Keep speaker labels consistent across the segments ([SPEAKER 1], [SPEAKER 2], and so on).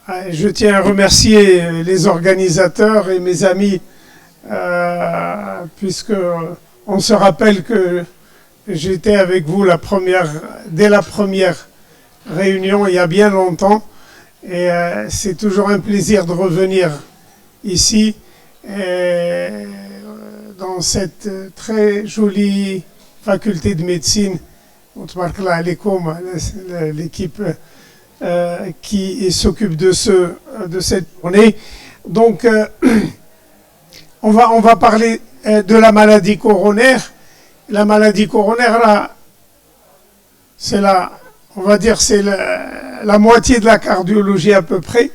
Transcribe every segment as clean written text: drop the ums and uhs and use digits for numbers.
[SPEAKER 1] Je tiens à remercier les organisateurs et mes amis, puisque on se rappelle que j'étais avec vous dès la première réunion il y a bien longtemps, et c'est toujours un plaisir de revenir ici, dans cette très jolie faculté de médecine. L'équipe qui s'occupe de cette journée. Donc, on va parler de la maladie coronaire. La maladie coronaire, là, on va dire, c'est la moitié de la cardiologie à peu près,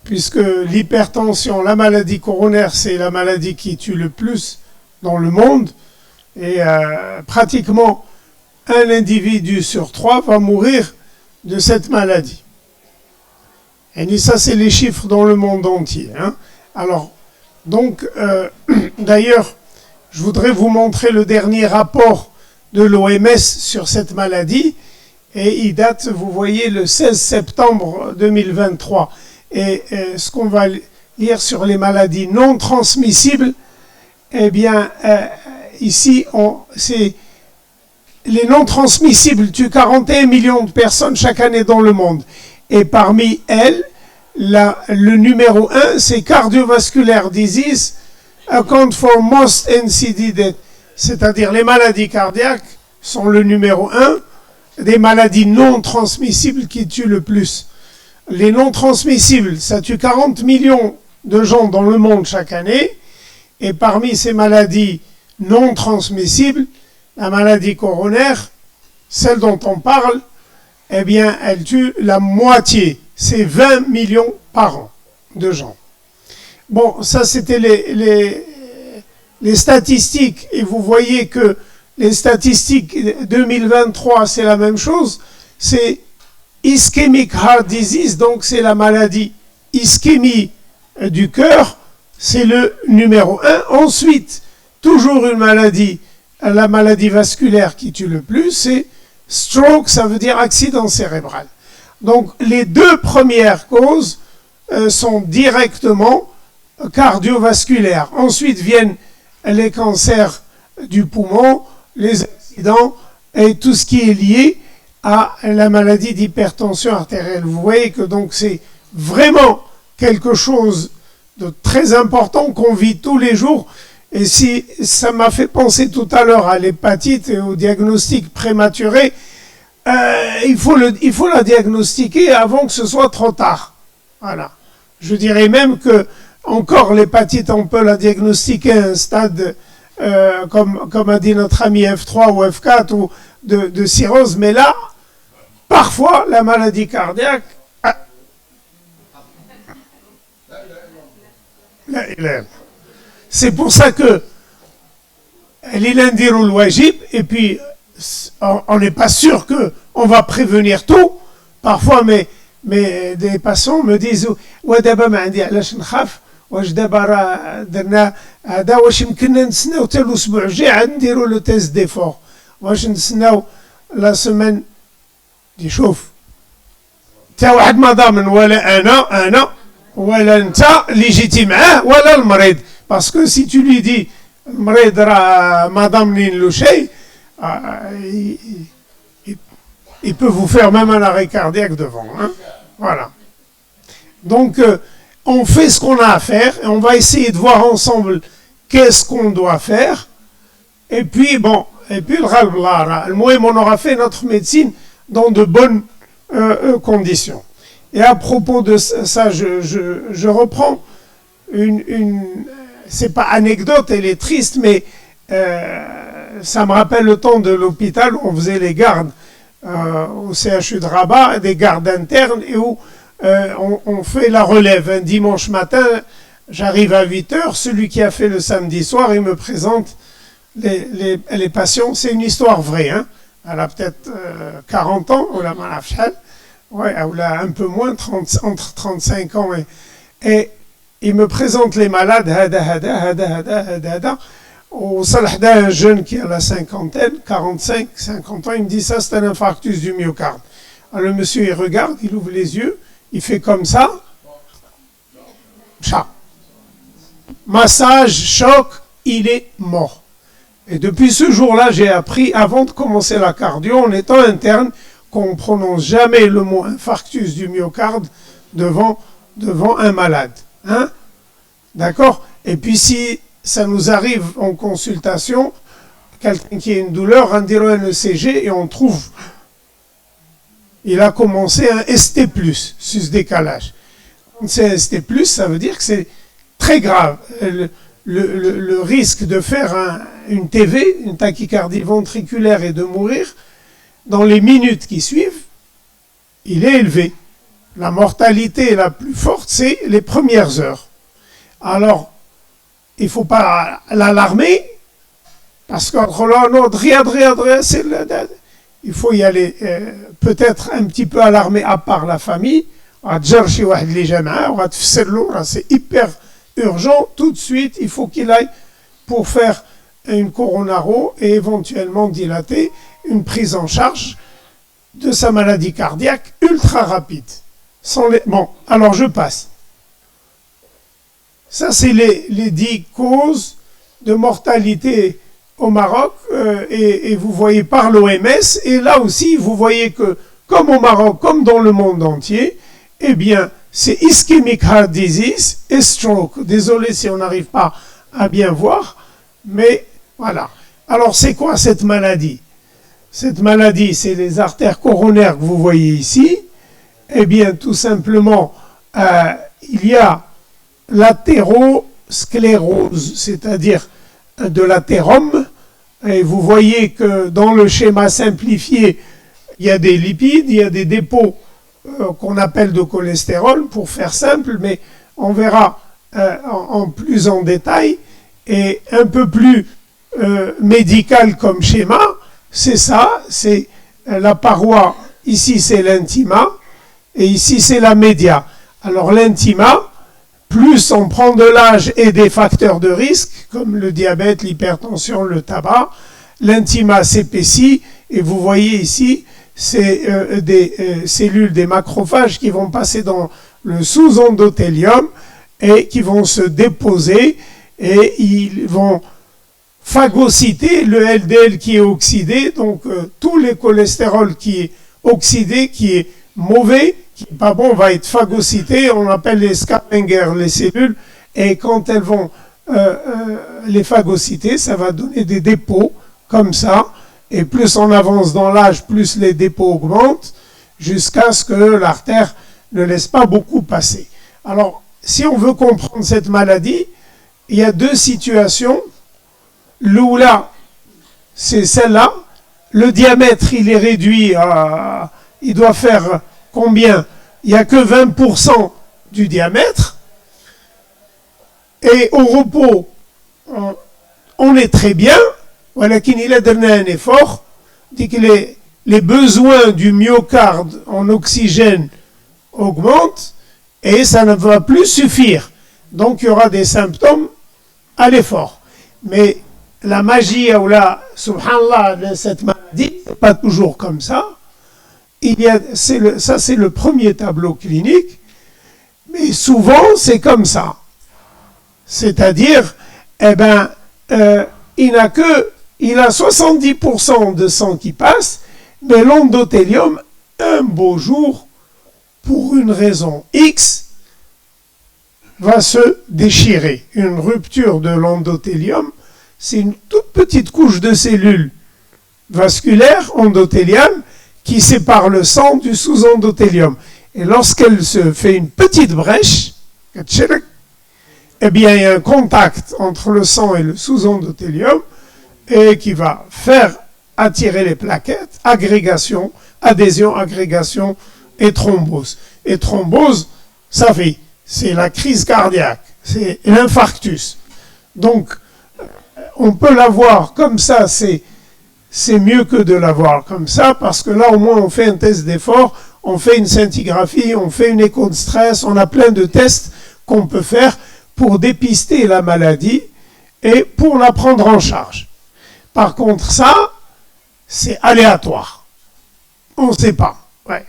[SPEAKER 1] puisque l'hypertension, la maladie coronaire, c'est la maladie qui tue le plus dans le monde, et pratiquement un individu sur 3 va mourir de cette maladie. Et ça, c'est les chiffres dans le monde entier. Hein. Alors, donc, d'ailleurs, je voudrais vous montrer le dernier rapport de l'OMS sur cette maladie. Et il date, vous voyez, le 16 septembre 2023. Et ce qu'on va lire sur les maladies non transmissibles, eh bien, ici, c'est les non transmissibles tuent 41 millions de personnes chaque année dans le monde. Et parmi elles, le numéro 1, c'est cardiovascular disease, account for most NCD death. C'est-à-dire les maladies cardiaques sont le numéro 1 des maladies non transmissibles qui tuent le plus. Les non transmissibles, ça tue 40 millions de gens dans le monde chaque année. Et parmi ces maladies non transmissibles, la maladie coronaire, celle dont on parle, eh bien, elle tue la moitié. C'est 20 millions par an de gens. Bon, ça, c'était les statistiques. Et vous voyez que les statistiques 2023, c'est la même chose. C'est ischemic heart disease, donc c'est la maladie ischémie du cœur. C'est le numéro 1. Ensuite, toujours une maladie, la maladie vasculaire qui tue le plus, c'est stroke, ça veut dire accident cérébral. Donc, les 2 premières causes sont directement cardiovasculaires. Ensuite viennent les cancers du poumon, les accidents et tout ce qui est lié à la maladie d'hypertension artérielle. Vous voyez que donc c'est vraiment quelque chose de très important qu'on vit tous les jours. Et si ça m'a fait penser tout à l'heure à l'hépatite et au diagnostic prématuré, il faut la diagnostiquer avant que ce soit trop tard. Voilà. Je dirais même que encore l'hépatite, on peut la diagnostiquer à un stade, comme a dit notre ami F3 ou F4 ou de cirrhose, mais là, parfois, la maladie cardiaque, c'est pour ça que l'indirou le wajib, et puis on n'est pas sûr qu'on va prévenir tout. Parfois, mais des patients me disent ودابا ما عندي علاش نخاف واش دابا راه درنا هذا واش يمكننا نتسناو حتى الاسبوع الجاي نديروا لو تيست ديفور واش نتسناو لا سيمين دي شوف حتى واحد ما ضامن ولا انا ولا انت اللي جيتي معاه ولا المريض باسكو سي تو لي دي المريض راه ما ضامنين له شيء il peut vous faire même un arrêt cardiaque devant. Hein? Voilà. Donc, on fait ce qu'on a à faire et on va essayer de voir ensemble qu'est-ce qu'on doit faire. Et puis, bon, le ralblara, le moyen on aura fait notre médecine dans de bonnes conditions. Et à propos de ça, je reprends c'est pas anecdote, elle est triste, mais ça me rappelle le temps de l'hôpital où on faisait les gardes au CHU de Rabat, des gardes internes, et où on fait la relève. Un dimanche matin, j'arrive à 8h, celui qui a fait le samedi soir, il me présente les patients. C'est une histoire vraie, hein. Elle a peut-être 40 ans, ou la malafchal, ouais, ou a un peu moins, entre 35 ans, et il me présente les malades, hada. Au Salah un jeune qui a la cinquantaine, 45, 50 ans, il me dit ça, c'est un infarctus du myocarde. Alors le monsieur, il regarde, il ouvre les yeux, il fait comme ça, massage, choc, il est mort. Et depuis ce jour-là, j'ai appris, avant de commencer la cardio, en étant interne, qu'on ne prononce jamais le mot infarctus du myocarde devant un malade. Hein? D'accord? Et puis si ça nous arrive en consultation, quelqu'un qui a une douleur, on dirait un ECG et on trouve, il a commencé un ST+, sus décalage. Quand c'est un ST+, ça veut dire que c'est très grave. Le risque de faire une TV, une tachycardie ventriculaire et de mourir, dans les minutes qui suivent, il est élevé. La mortalité la plus forte, c'est les premières heures. Alors, il ne faut pas l'alarmer, parce qu'entre l'autre, il faut y aller peut-être un petit peu alarmé à part la famille. C'est hyper urgent, tout de suite, il faut qu'il aille pour faire une coronaro et éventuellement dilater, une prise en charge de sa maladie cardiaque ultra rapide. Bon, alors je passe. Ça, c'est les 10 causes de mortalité au Maroc, et vous voyez par l'OMS, et là aussi, vous voyez que, comme au Maroc, comme dans le monde entier, eh bien, c'est ischemic heart disease et stroke. Désolé si on n'arrive pas à bien voir, mais voilà. Alors, c'est quoi cette maladie? Cette maladie, c'est les artères coronaires que vous voyez ici. Eh bien, tout simplement, il y a l'athérosclérose, c'est-à-dire de l'athérome. Et vous voyez que dans le schéma simplifié, il y a des lipides, il y a des dépôts qu'on appelle de cholestérol, pour faire simple, mais on verra en plus en détail. Et un peu plus médical comme schéma, c'est ça, c'est la paroi, ici c'est l'intima, et ici c'est la média. Alors l'intima, plus on prend de l'âge et des facteurs de risque, comme le diabète, l'hypertension, le tabac, l'intima s'épaissit, et vous voyez ici, c'est des cellules, des macrophages qui vont passer dans le sous-endothélium et qui vont se déposer, et ils vont phagocyter le LDL qui est oxydé, donc tous les cholestérols qui est oxydé, qui est mauvais, qui n'est pas bon, va être phagocyté. On appelle les scavengers, les cellules, et quand elles vont les phagocyter, ça va donner des dépôts comme ça, et plus on avance dans l'âge, plus les dépôts augmentent, jusqu'à ce que l'artère ne laisse pas beaucoup passer. Alors, si on veut comprendre cette maladie, il y a deux situations. L'oula, c'est celle-là. Le diamètre, il est réduit à... Il doit faire combien? Il n'y a que 20% du diamètre. Et au repos, on est très bien. Voilà qu'il a donné un effort. Dit que les besoins du myocarde en oxygène augmentent et ça ne va plus suffire. Donc il y aura des symptômes à l'effort. Mais la magie, subhanallah, de cette maladie, c'est pas toujours comme ça. Ça, c'est le premier tableau clinique, mais souvent, c'est comme ça. C'est-à-dire, il a 70% de sang qui passe, mais l'endothélium, un beau jour, pour une raison X, va se déchirer. Une rupture de l'endothélium, c'est une toute petite couche de cellules vasculaires endothéliales qui sépare le sang du sous-endothélium. Et lorsqu'elle se fait une petite brèche, eh bien, il y a un contact entre le sang et le sous-endothélium et qui va faire attirer les plaquettes, agrégation, adhésion, agrégation et thrombose. Et thrombose, ça fait, c'est la crise cardiaque, c'est l'infarctus. Donc, on peut l'avoir comme ça, c'est mieux que de l'avoir comme ça, parce que là, au moins, on fait un test d'effort, on fait une scintigraphie, on fait une écho de stress, on a plein de tests qu'on peut faire pour dépister la maladie et pour la prendre en charge. Par contre, ça, c'est aléatoire. On ne sait pas. Ouais,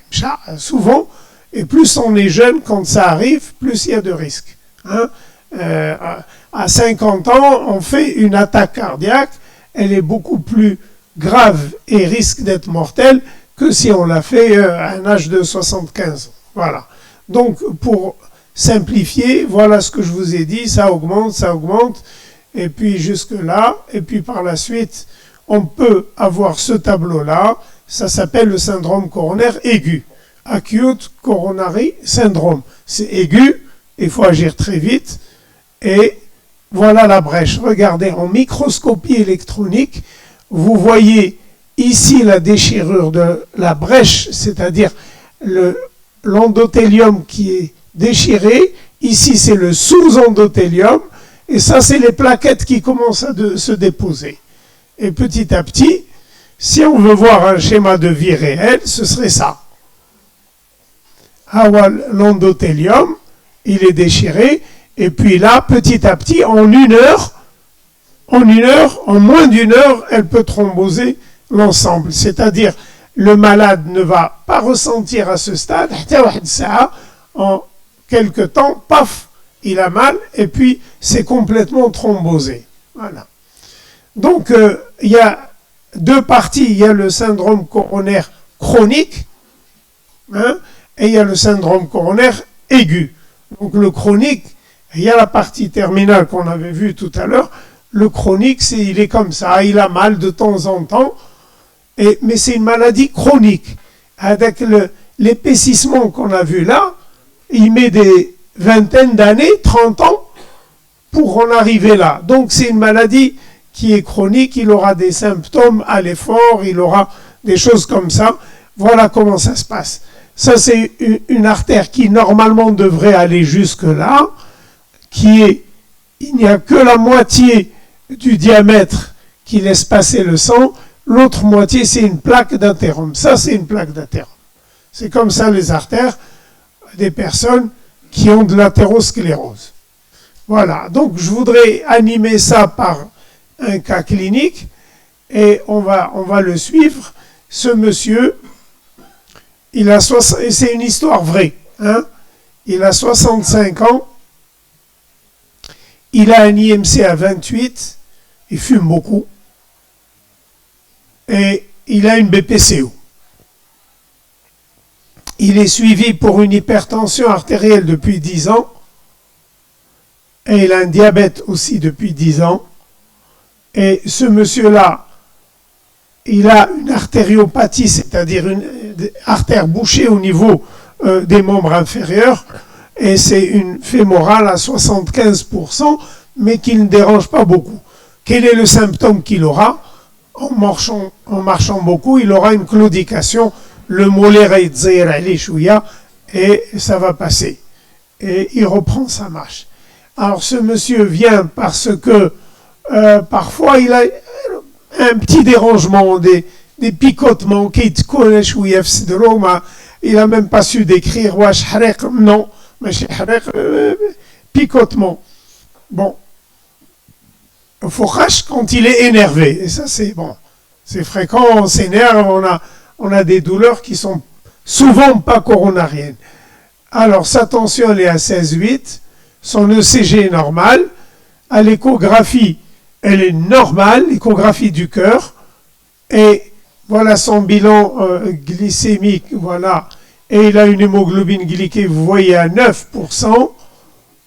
[SPEAKER 1] souvent, et plus on est jeune, quand ça arrive, plus il y a de risques. Hein. À 50 ans, on fait une attaque cardiaque, elle est beaucoup plus grave et risque d'être mortelle que si on l'a fait à un âge de 75 ans. Voilà. Donc, pour simplifier, voilà ce que je vous ai dit, ça augmente, et puis jusque là, et puis par la suite, on peut avoir ce tableau-là, ça s'appelle le syndrome coronaire aigu, acute coronary syndrome. C'est aigu, il faut agir très vite, et voilà la brèche. Regardez, en microscopie électronique, vous voyez ici la déchirure de la brèche, c'est-à-dire l'endothélium qui est déchiré. Ici, c'est le sous-endothélium. Et ça, c'est les plaquettes qui commencent à se déposer. Et petit à petit, si on veut voir un schéma de vie réel, ce serait ça. L'endothélium, il est déchiré. Et puis là, petit à petit, en moins d'une heure, elle peut thromboser l'ensemble. C'est-à-dire, le malade ne va pas ressentir à ce stade, en quelque temps, paf, il a mal, et puis c'est complètement thrombosé. Voilà. Donc, il y a deux parties. Il y a le syndrome coronaire chronique, et il y a le syndrome coronaire aigu. Donc, le chronique, il y a la partie terminale qu'on avait vue tout à l'heure. Le chronique, il est comme ça, il a mal de temps en temps, mais c'est une maladie chronique. Avec l'épaississement qu'on a vu là, il met des vingtaines d'années, 30 ans, pour en arriver là. Donc c'est une maladie qui est chronique, il aura des symptômes à l'effort, il aura des choses comme ça. Voilà comment ça se passe. Ça, c'est une artère qui normalement devrait aller jusque là, il n'y a que la moitié du diamètre qui laisse passer le sang, l'autre moitié, c'est une plaque d'athérome. Ça, c'est une plaque d'athérome. C'est comme ça les artères des personnes qui ont de l'athérosclérose. Voilà, donc je voudrais animer ça par un cas clinique et on va le suivre. Ce monsieur, c'est une histoire vraie, il a 65 ans, il a un IMC à 28, il fume beaucoup et il a une BPCO. Il est suivi pour une hypertension artérielle depuis 10 ans et il a un diabète aussi depuis 10 ans. Et ce monsieur-là, il a une artériopathie, c'est-à-dire une artère bouchée au niveau des membres inférieurs, et c'est une fémorale à 75%, mais qui ne dérange pas beaucoup. Quel est le symptôme qu'il aura? En marchant beaucoup, il aura une claudication, le molaire et ça va passer. Et il reprend sa marche. Alors ce monsieur vient parce que parfois il a un petit dérangement, des picotements, il n'a même pas su décrire, non, picotement. Bon, il faut rache quand il est énervé, et ça c'est bon, c'est fréquent, on s'énerve, on a des douleurs qui sont souvent pas coronariennes. Alors sa tension elle est à 16,8, son ECG est normal, à l'échographie elle est normale, l'échographie du cœur, et voilà son bilan glycémique, voilà, et il a une hémoglobine glyquée, vous voyez, à 9%,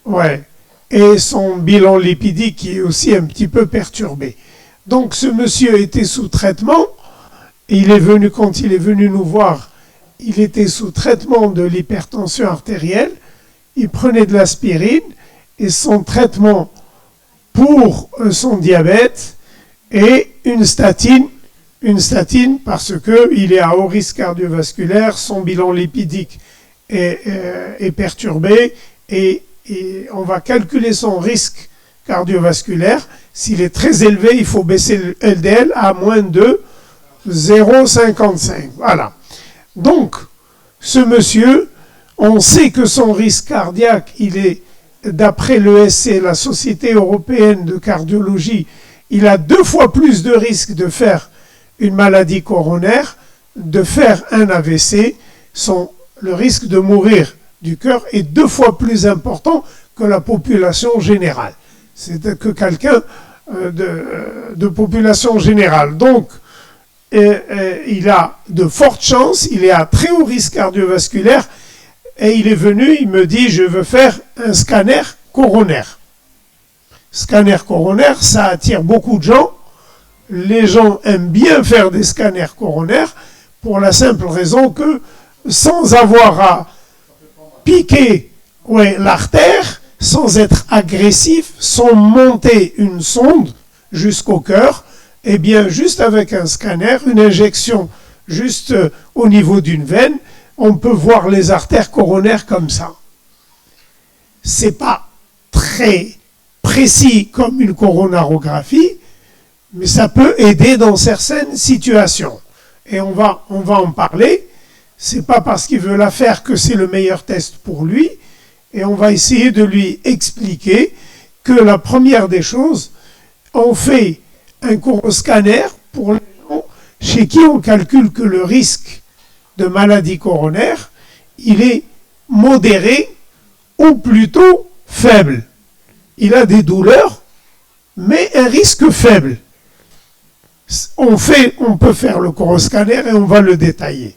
[SPEAKER 1] ouais, et son bilan lipidique qui est aussi un petit peu perturbé. Donc ce monsieur était sous traitement, quand il est venu nous voir, il était sous traitement de l'hypertension artérielle, il prenait de l'aspirine, et son traitement pour son diabète et une statine parce qu'il est à haut risque cardiovasculaire, son bilan lipidique est perturbé et on va calculer son risque cardiovasculaire. S'il est très élevé, il faut baisser le LDL à moins de 0,55. Voilà. Donc, ce monsieur, on sait que son risque cardiaque, il est, d'après l'ESC, la Société européenne de cardiologie, il a 2 fois plus de risque de faire une maladie coronaire, de faire un AVC. Le risque de mourir du cœur est 2 fois plus important que la population générale. C'est que quelqu'un de population générale. Donc, il a de fortes chances, il est à très haut risque cardiovasculaire, et il est venu, il me dit, je veux faire un scanner coronaire. Scanner coronaire, ça attire beaucoup de gens. Les gens aiment bien faire des scanners coronaires pour la simple raison que, sans avoir à piquer l'artère, sans être agressif, sans monter une sonde jusqu'au cœur, eh bien, juste avec un scanner, une injection juste au niveau d'une veine, on peut voir les artères coronaires comme ça. C'est pas très précis comme une coronarographie, mais ça peut aider dans certaines situations. Et on va en parler. C'est pas parce qu'il veut la faire que c'est le meilleur test pour lui. Et on va essayer de lui expliquer que la première des choses, on fait un coroscanner pour les gens chez qui on calcule que le risque de maladie coronaire, il est modéré ou plutôt faible. Il a des douleurs, mais un risque faible. On peut faire le coroscanner et on va le détailler.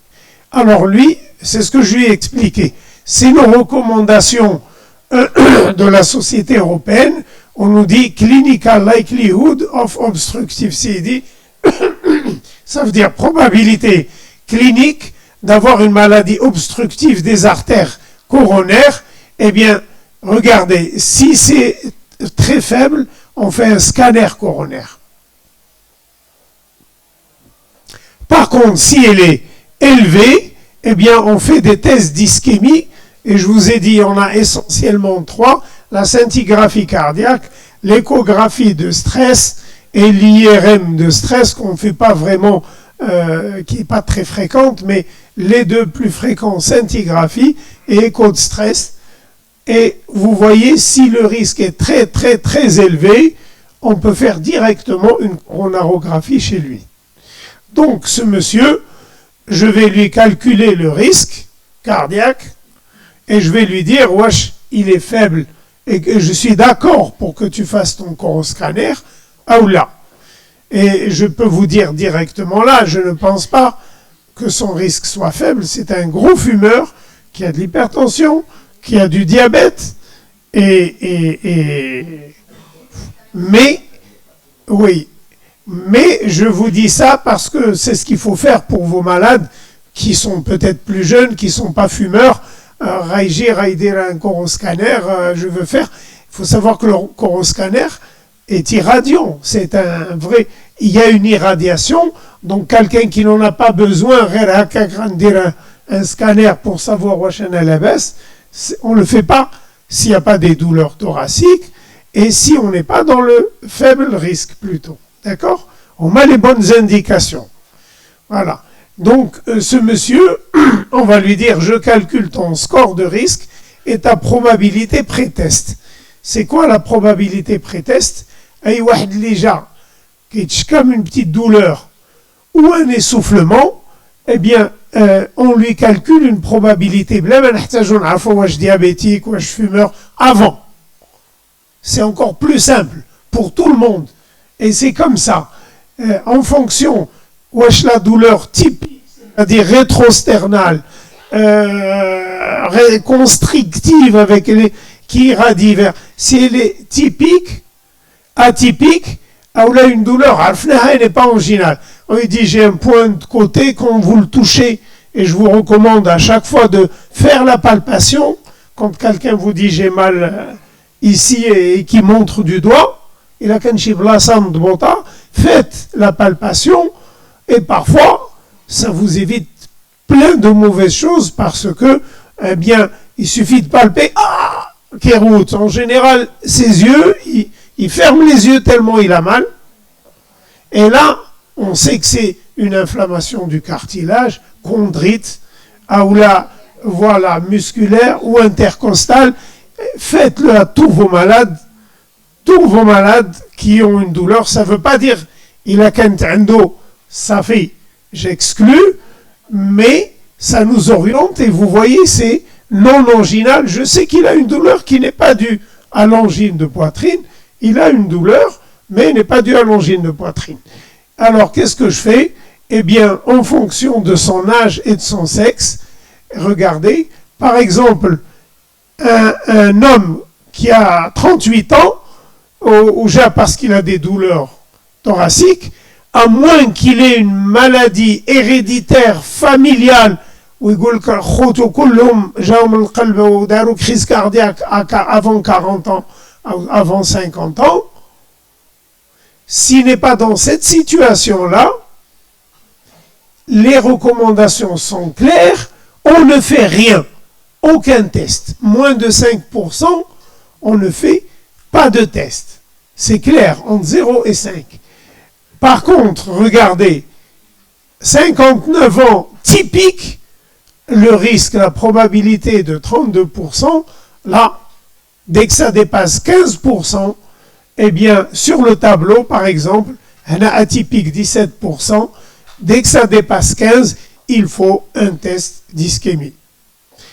[SPEAKER 1] Alors lui, c'est ce que je lui ai expliqué. C'est une recommandation de la Société européenne. On nous dit clinical likelihood of obstructive CD. Ça veut dire probabilité clinique d'avoir une maladie obstructive des artères coronaires. Eh bien, regardez, si c'est très faible, on fait un scanner coronaire. Par contre, si elle est élevée, eh bien, on fait des tests d'ischémie. Et je vous ai dit, on a essentiellement 3, la scintigraphie cardiaque, l'échographie de stress et l'IRM de stress qu'on ne fait pas vraiment, qui n'est pas très fréquente, mais les deux plus fréquents, scintigraphie et écho de stress. Et vous voyez, si le risque est très, très, très élevé, on peut faire directement une coronarographie chez lui. Donc, ce monsieur, je vais lui calculer le risque cardiaque et je vais lui dire, wesh, il est faible et que je suis d'accord pour que tu fasses ton coroscanner, ou là. Et je peux vous dire directement là, je ne pense pas que son risque soit faible. C'est un gros fumeur qui a de l'hypertension, qui a du diabète, mais, oui, mais je vous dis ça parce que c'est ce qu'il faut faire pour vos malades qui sont peut-être plus jeunes, qui ne sont pas fumeurs. Raïgir un coroscanner, je veux faire. Il faut savoir que le coroscanner est irradiant. C'est un vrai. Il y a une irradiation. Donc, quelqu'un qui n'en a pas besoin, un scanner pour savoir où elle est, on ne le fait pas s'il n'y a pas des douleurs thoraciques et si on n'est pas dans le faible risque plutôt. D'accord? On met les bonnes indications. Voilà. Donc, ce monsieur, on va lui dire, je calcule ton score de risque et ta probabilité pré-test. C'est quoi la probabilité pré-test? Aïe, déjà, qui est comme une petite douleur ou un essoufflement, eh bien, on lui calcule une probabilité. Diabétique, ou fumeur, avant. C'est encore plus simple pour tout le monde. Et c'est comme ça. En fonction, la douleur typique, c'est-à-dire rétrosternale, constrictive avec qui irradie vers. Si elle est typique, atypique, ou là une douleur, elle n'est pas originale. On lui dit, j'ai un point de côté, quand vous le touchez, et je vous recommande à chaque fois de faire la palpation, quand quelqu'un vous dit, j'ai mal ici, et qui montre du doigt, et là, faites la palpation, et parfois, ça vous évite plein de mauvaises choses, parce que, eh bien, il suffit de palper, Kérout, en général, ses yeux, il ferme les yeux tellement il a mal, et là, on sait que c'est une inflammation du cartilage, chondrite, ou là, voilà, musculaire ou intercostale. Faites-le à tous vos malades qui ont une douleur. Ça ne veut pas dire il a qu'un endo, ça fait, j'exclus, mais ça nous oriente et vous voyez, c'est non anginale, je sais qu'il a une douleur qui n'est pas due à l'angine de poitrine. Il a une douleur, mais n'est pas due à l'angine de poitrine. Alors, qu'est-ce que je fais? Eh bien, en fonction de son âge et de son sexe, regardez, par exemple, un homme qui a 38 ans, parce qu'il a des douleurs thoraciques, à moins qu'il ait une maladie héréditaire familiale, où il crise cardiaque avant 40 ans, avant 50 ans, s'il n'est pas dans cette situation-là, les recommandations sont claires, on ne fait rien, aucun test. Moins de 5%, on ne fait pas de test. C'est clair, entre 0 et 5. Par contre, regardez, 59 ans typique, le risque, la probabilité de 32%, là, dès que ça dépasse 15%, eh bien, sur le tableau, par exemple, un atypique 17%, dès que ça dépasse 15, il faut un test d'ischémie.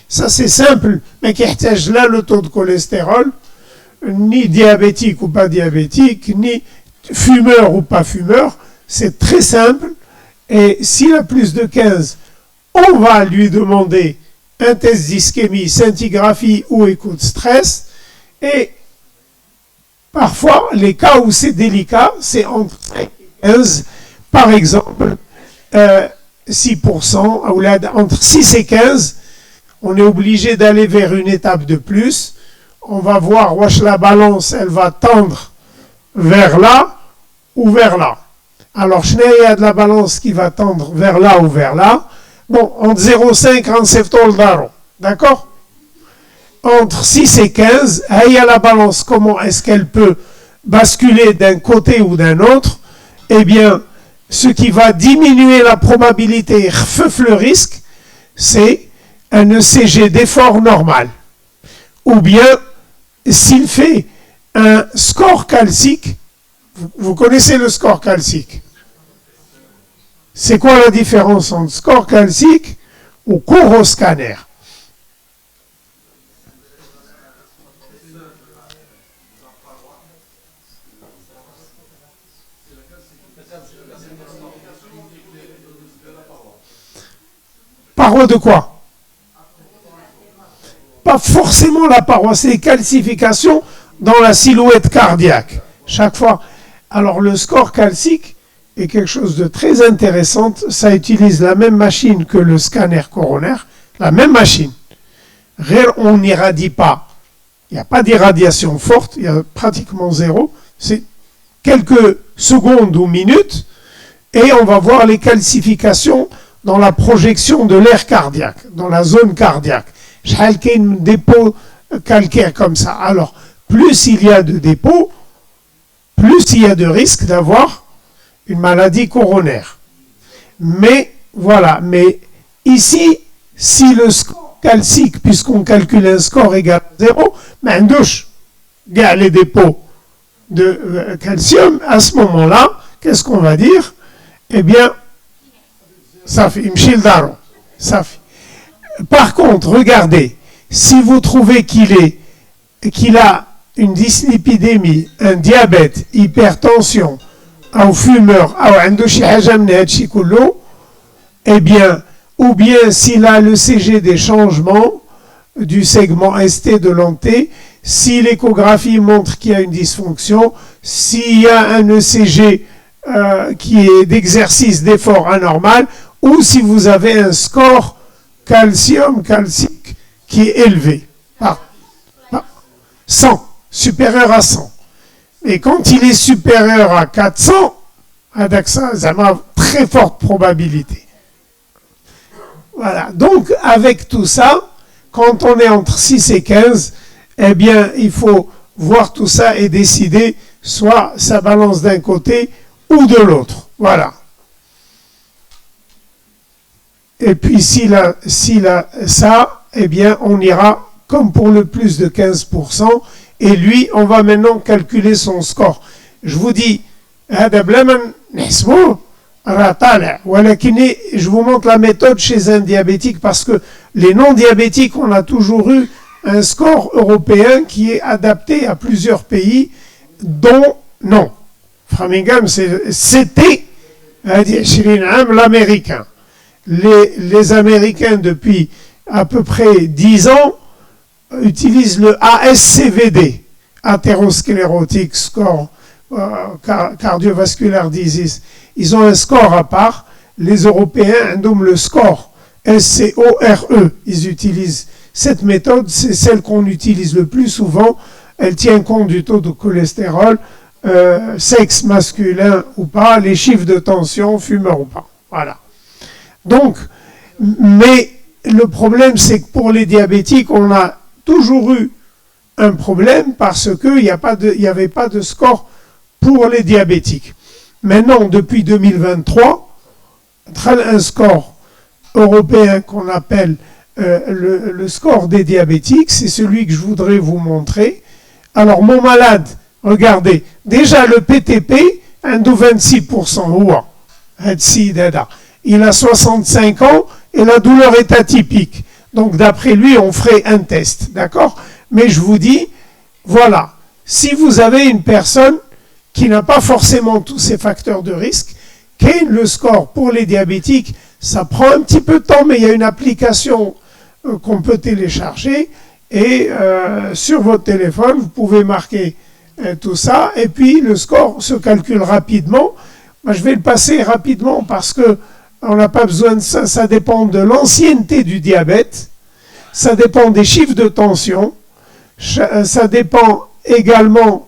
[SPEAKER 1] Ça, c'est simple, mais qui exige là le taux de cholestérol, ni diabétique ou pas diabétique, ni fumeur ou pas fumeur, c'est très simple, et s'il a plus de 15, on va lui demander un test d'ischémie, scintigraphie ou écho de stress, et parfois, les cas où c'est délicat, c'est entre 5 et 15, par exemple, 6%, ou là, entre 6 et 15, on est obligé d'aller vers une étape de plus. On va voir, la balance, elle va tendre vers là ou vers là. Alors, il y a de la balance qui va tendre vers là ou vers là. Bon, entre 0,5 et 17 d'aro. D'accord? Entre 6 et 15, il y a la balance, comment est-ce qu'elle peut basculer d'un côté ou d'un autre? Eh bien, ce qui va diminuer la probabilité, le risque, c'est un ECG d'effort normal. Ou bien, s'il fait un score calcique, vous connaissez le score calcique. C'est quoi la différence entre score calcique ou cours au scanner? Paroi de quoi? Pas forcément la paroi, c'est les calcifications dans la silhouette cardiaque. Chaque fois. Alors le score calcique est quelque chose de très intéressant. Ça utilise la même machine que le scanner coronaire, la même machine. On n'irradie pas. Il n'y a pas d'irradiation forte, il y a pratiquement zéro. C'est quelques secondes ou minutes et on va voir les calcifications dans la projection de l'air cardiaque, dans la zone cardiaque. J'ai un dépôt calcaire comme ça. Alors, plus il y a de dépôts, plus il y a de risque d'avoir une maladie coronaire. Mais, voilà, mais ici, si le score calcique, puisqu'on calcule un score égal à 0, mais un douche, les dépôts de calcium, à ce moment-là, qu'est-ce qu'on va dire? Eh bien, ça fait Imshildaro. Ça fait. Par contre, regardez, si vous trouvez qu'il a une dyslipidémie, un diabète, hypertension, un fumeur, eh bien, ou bien s'il a le CG des changements du segment ST de l'anté, si l'échographie montre qu'il y a une dysfonction, s'il y a un ECG qui est d'exercice d'effort anormal, ou si vous avez un score calcique qui est élevé. 100, supérieur à 100. Et quand il est supérieur à 400, ça a très forte probabilité. Voilà. Donc, avec tout ça, quand on est entre 6 et 15, eh bien, il faut voir tout ça et décider soit ça balance d'un côté ou de l'autre. Voilà. Et puis, s'il a ça, eh bien, on ira comme pour le plus de 15%. Et lui, on va maintenant calculer son score. Je vous dis, Ratala. Je vous montre la méthode chez un diabétique parce que les non-diabétiques, on a toujours eu un score européen qui est adapté à plusieurs pays, dont non. Framingham, c'était l'américain. Les Américains, depuis à peu près 10 ans, utilisent le ASCVD, Atherosclerotic Score Cardiovascular Disease. Ils ont un score à part. Les Européens ont le score SCORE. Ils utilisent cette méthode, c'est celle qu'on utilise le plus souvent. Elle tient compte du taux de cholestérol, sexe masculin ou pas, les chiffres de tension, fumeur ou pas. Voilà. Donc, mais le problème, c'est que pour les diabétiques, on a toujours eu un problème parce qu'il n'y avait pas de score pour les diabétiques. Maintenant, depuis 2023, un score européen qu'on appelle le score des diabétiques, c'est celui que je voudrais vous montrer. Alors, mon malade, regardez, déjà le PTP, un de 26%, il a 65 ans et la douleur est atypique. Donc, d'après lui, on ferait un test, d'accord? Mais je vous dis, voilà, si vous avez une personne qui n'a pas forcément tous ces facteurs de risque, le score pour les diabétiques, ça prend un petit peu de temps, mais il y a une application qu'on peut télécharger et sur votre téléphone, vous pouvez marquer tout ça et puis le score se calcule rapidement. Moi, je vais le passer rapidement parce que on n'a pas besoin de ça. Ça dépend de l'ancienneté du diabète, ça dépend des chiffres de tension, ça dépend également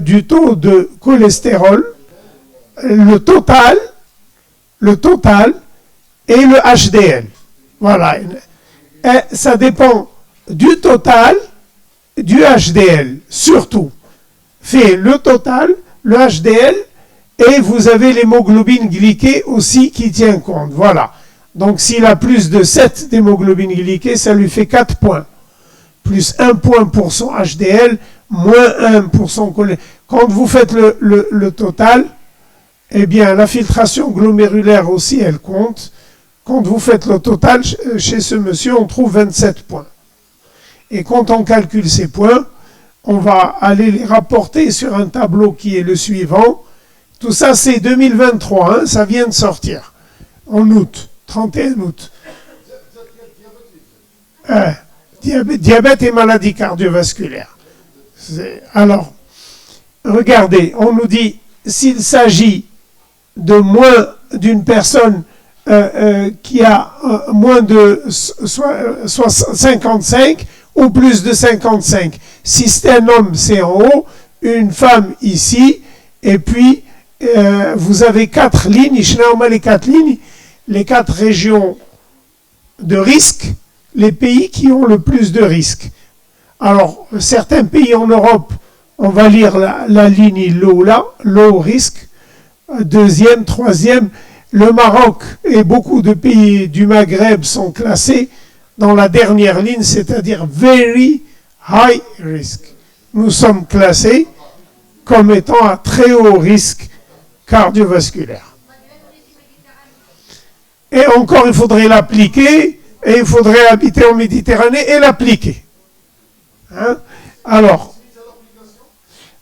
[SPEAKER 1] du taux de cholestérol, le total et le HDL. Voilà. Et ça dépend du total, du HDL, surtout. Fait le total, le HDL, et vous avez l'hémoglobine glyquée aussi qui tient compte. Voilà. Donc s'il a plus de 7 d'hémoglobine glyquée, ça lui fait 4 points. Plus 1 point pour son HDL, moins 1 pour son cholestérol. Quand vous faites le total, eh bien la filtration glomérulaire aussi, elle compte. Quand vous faites le total, chez ce monsieur, on trouve 27 points. Et quand on calcule ces points, on va aller les rapporter sur un tableau qui est le suivant. Tout ça, c'est 2023, hein, ça vient de sortir, en août, 31 août. Diabète et maladie cardiovasculaire. Alors, regardez, on nous dit, s'il s'agit de moins d'une personne qui a moins de 55 ou plus de 55. Si c'est un homme, c'est en haut, une femme ici, et puis vous avez 4 lignes, les 4 lignes, les 4 régions de risque, les pays qui ont le plus de risques. Alors, certains pays en Europe, on va lire la ligne low risk, deuxième, troisième. Le Maroc et beaucoup de pays du Maghreb sont classés dans la dernière ligne, c'est-à-dire very high risk. Nous sommes classés comme étant à très haut risque cardiovasculaire. Et encore, il faudrait l'appliquer, et il faudrait habiter en Méditerranée et l'appliquer. Hein? Alors,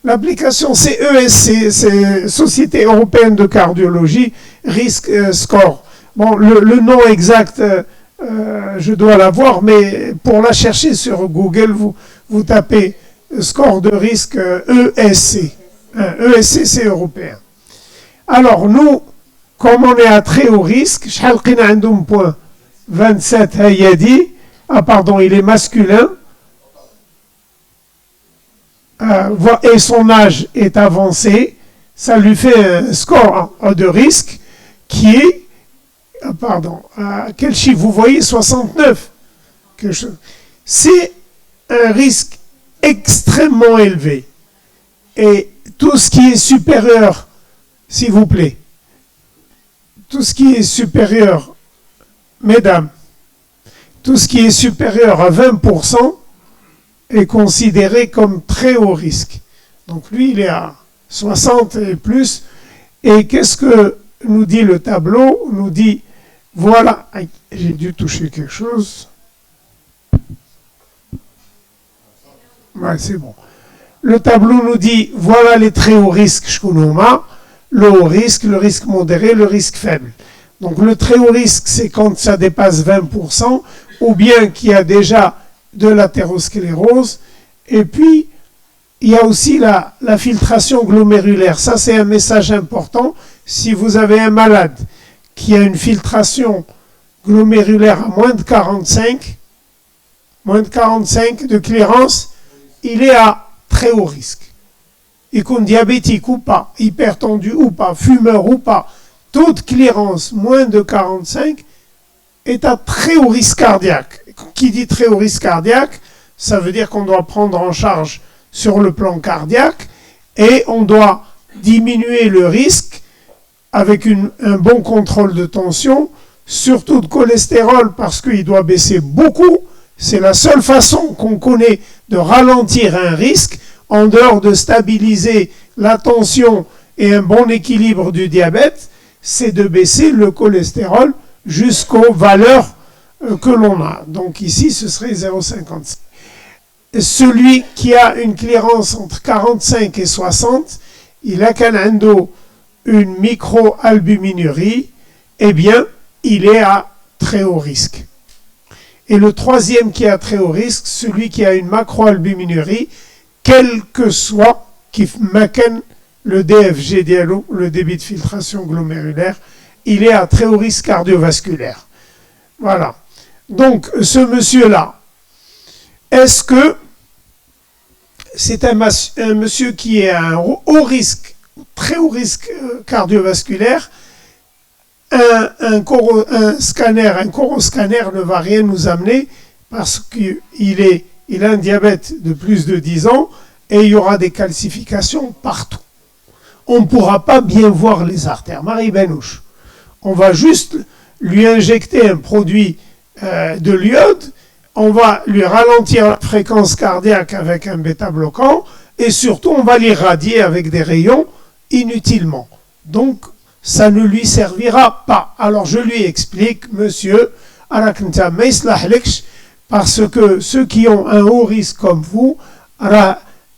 [SPEAKER 1] l'application CESC, c'est Société Européenne de Cardiologie, Risk Score. Bon, le nom exact, je dois l'avoir, mais pour la chercher sur Google, vous tapez score de risque ESC. ESC, c'est européen. Alors, nous, comme on est à très haut risque, point 27 Hayadi, pardon, il est masculin, et son âge est avancé, ça lui fait un score de risque qui est, quel chiffre vous voyez, 69. C'est un risque extrêmement élevé. Et tout ce qui est supérieur, s'il vous plaît, tout ce qui est supérieur, mesdames, tout ce qui est supérieur à 20%, est considéré comme très haut risque. Donc lui, il est à 60 et plus. Et qu'est-ce que nous dit le tableau, nous dit, voilà, j'ai dû toucher quelque chose. Ouais, c'est bon. Le tableau nous dit, voilà les très hauts risques, le haut risque, le risque modéré, le risque faible. Donc le très haut risque, c'est quand ça dépasse 20%, ou bien qu'il y a déjà de l'athérosclérose. Et puis, il y a aussi la filtration glomérulaire. Ça, c'est un message important. Si vous avez un malade qui a une filtration glomérulaire à moins de 45 de clairance, il est à très haut risque. Et qu'on diabétique ou pas, hypertendu ou pas, fumeur ou pas, toute clairance moins de 45 est à très haut risque cardiaque. Qui dit très haut risque cardiaque, ça veut dire qu'on doit prendre en charge sur le plan cardiaque et on doit diminuer le risque avec un bon contrôle de tension, surtout de cholestérol parce qu'il doit baisser beaucoup. C'est la seule façon qu'on connaît de ralentir un risque en dehors de stabiliser la tension et un bon équilibre du diabète, c'est de baisser le cholestérol jusqu'aux valeurs que l'on a. Donc ici, ce serait 0,55. Celui qui a une clairance entre 45 et 60, il a une microalbuminurie, eh bien, il est à très haut risque. Et le troisième qui est à très haut risque, celui qui a une macroalbuminurie, quel que soit qui macken le DFG dialo, le débit de filtration glomérulaire, il est à très haut risque cardiovasculaire. Voilà. Donc, ce monsieur-là, est-ce que c'est un monsieur qui est à un haut risque, très haut risque cardiovasculaire? Un coroscanner ne va rien nous amener parce qu'il a un diabète de plus de 10 ans et il y aura des calcifications partout. On ne pourra pas bien voir les artères. Marie Benouche, on va juste lui injecter un produit de l'iode, on va lui ralentir la fréquence cardiaque avec un bêta-bloquant et surtout on va l'irradier avec des rayons inutilement. Donc, ça ne lui servira pas. Alors je lui explique, monsieur, parce que ceux qui ont un haut risque comme vous,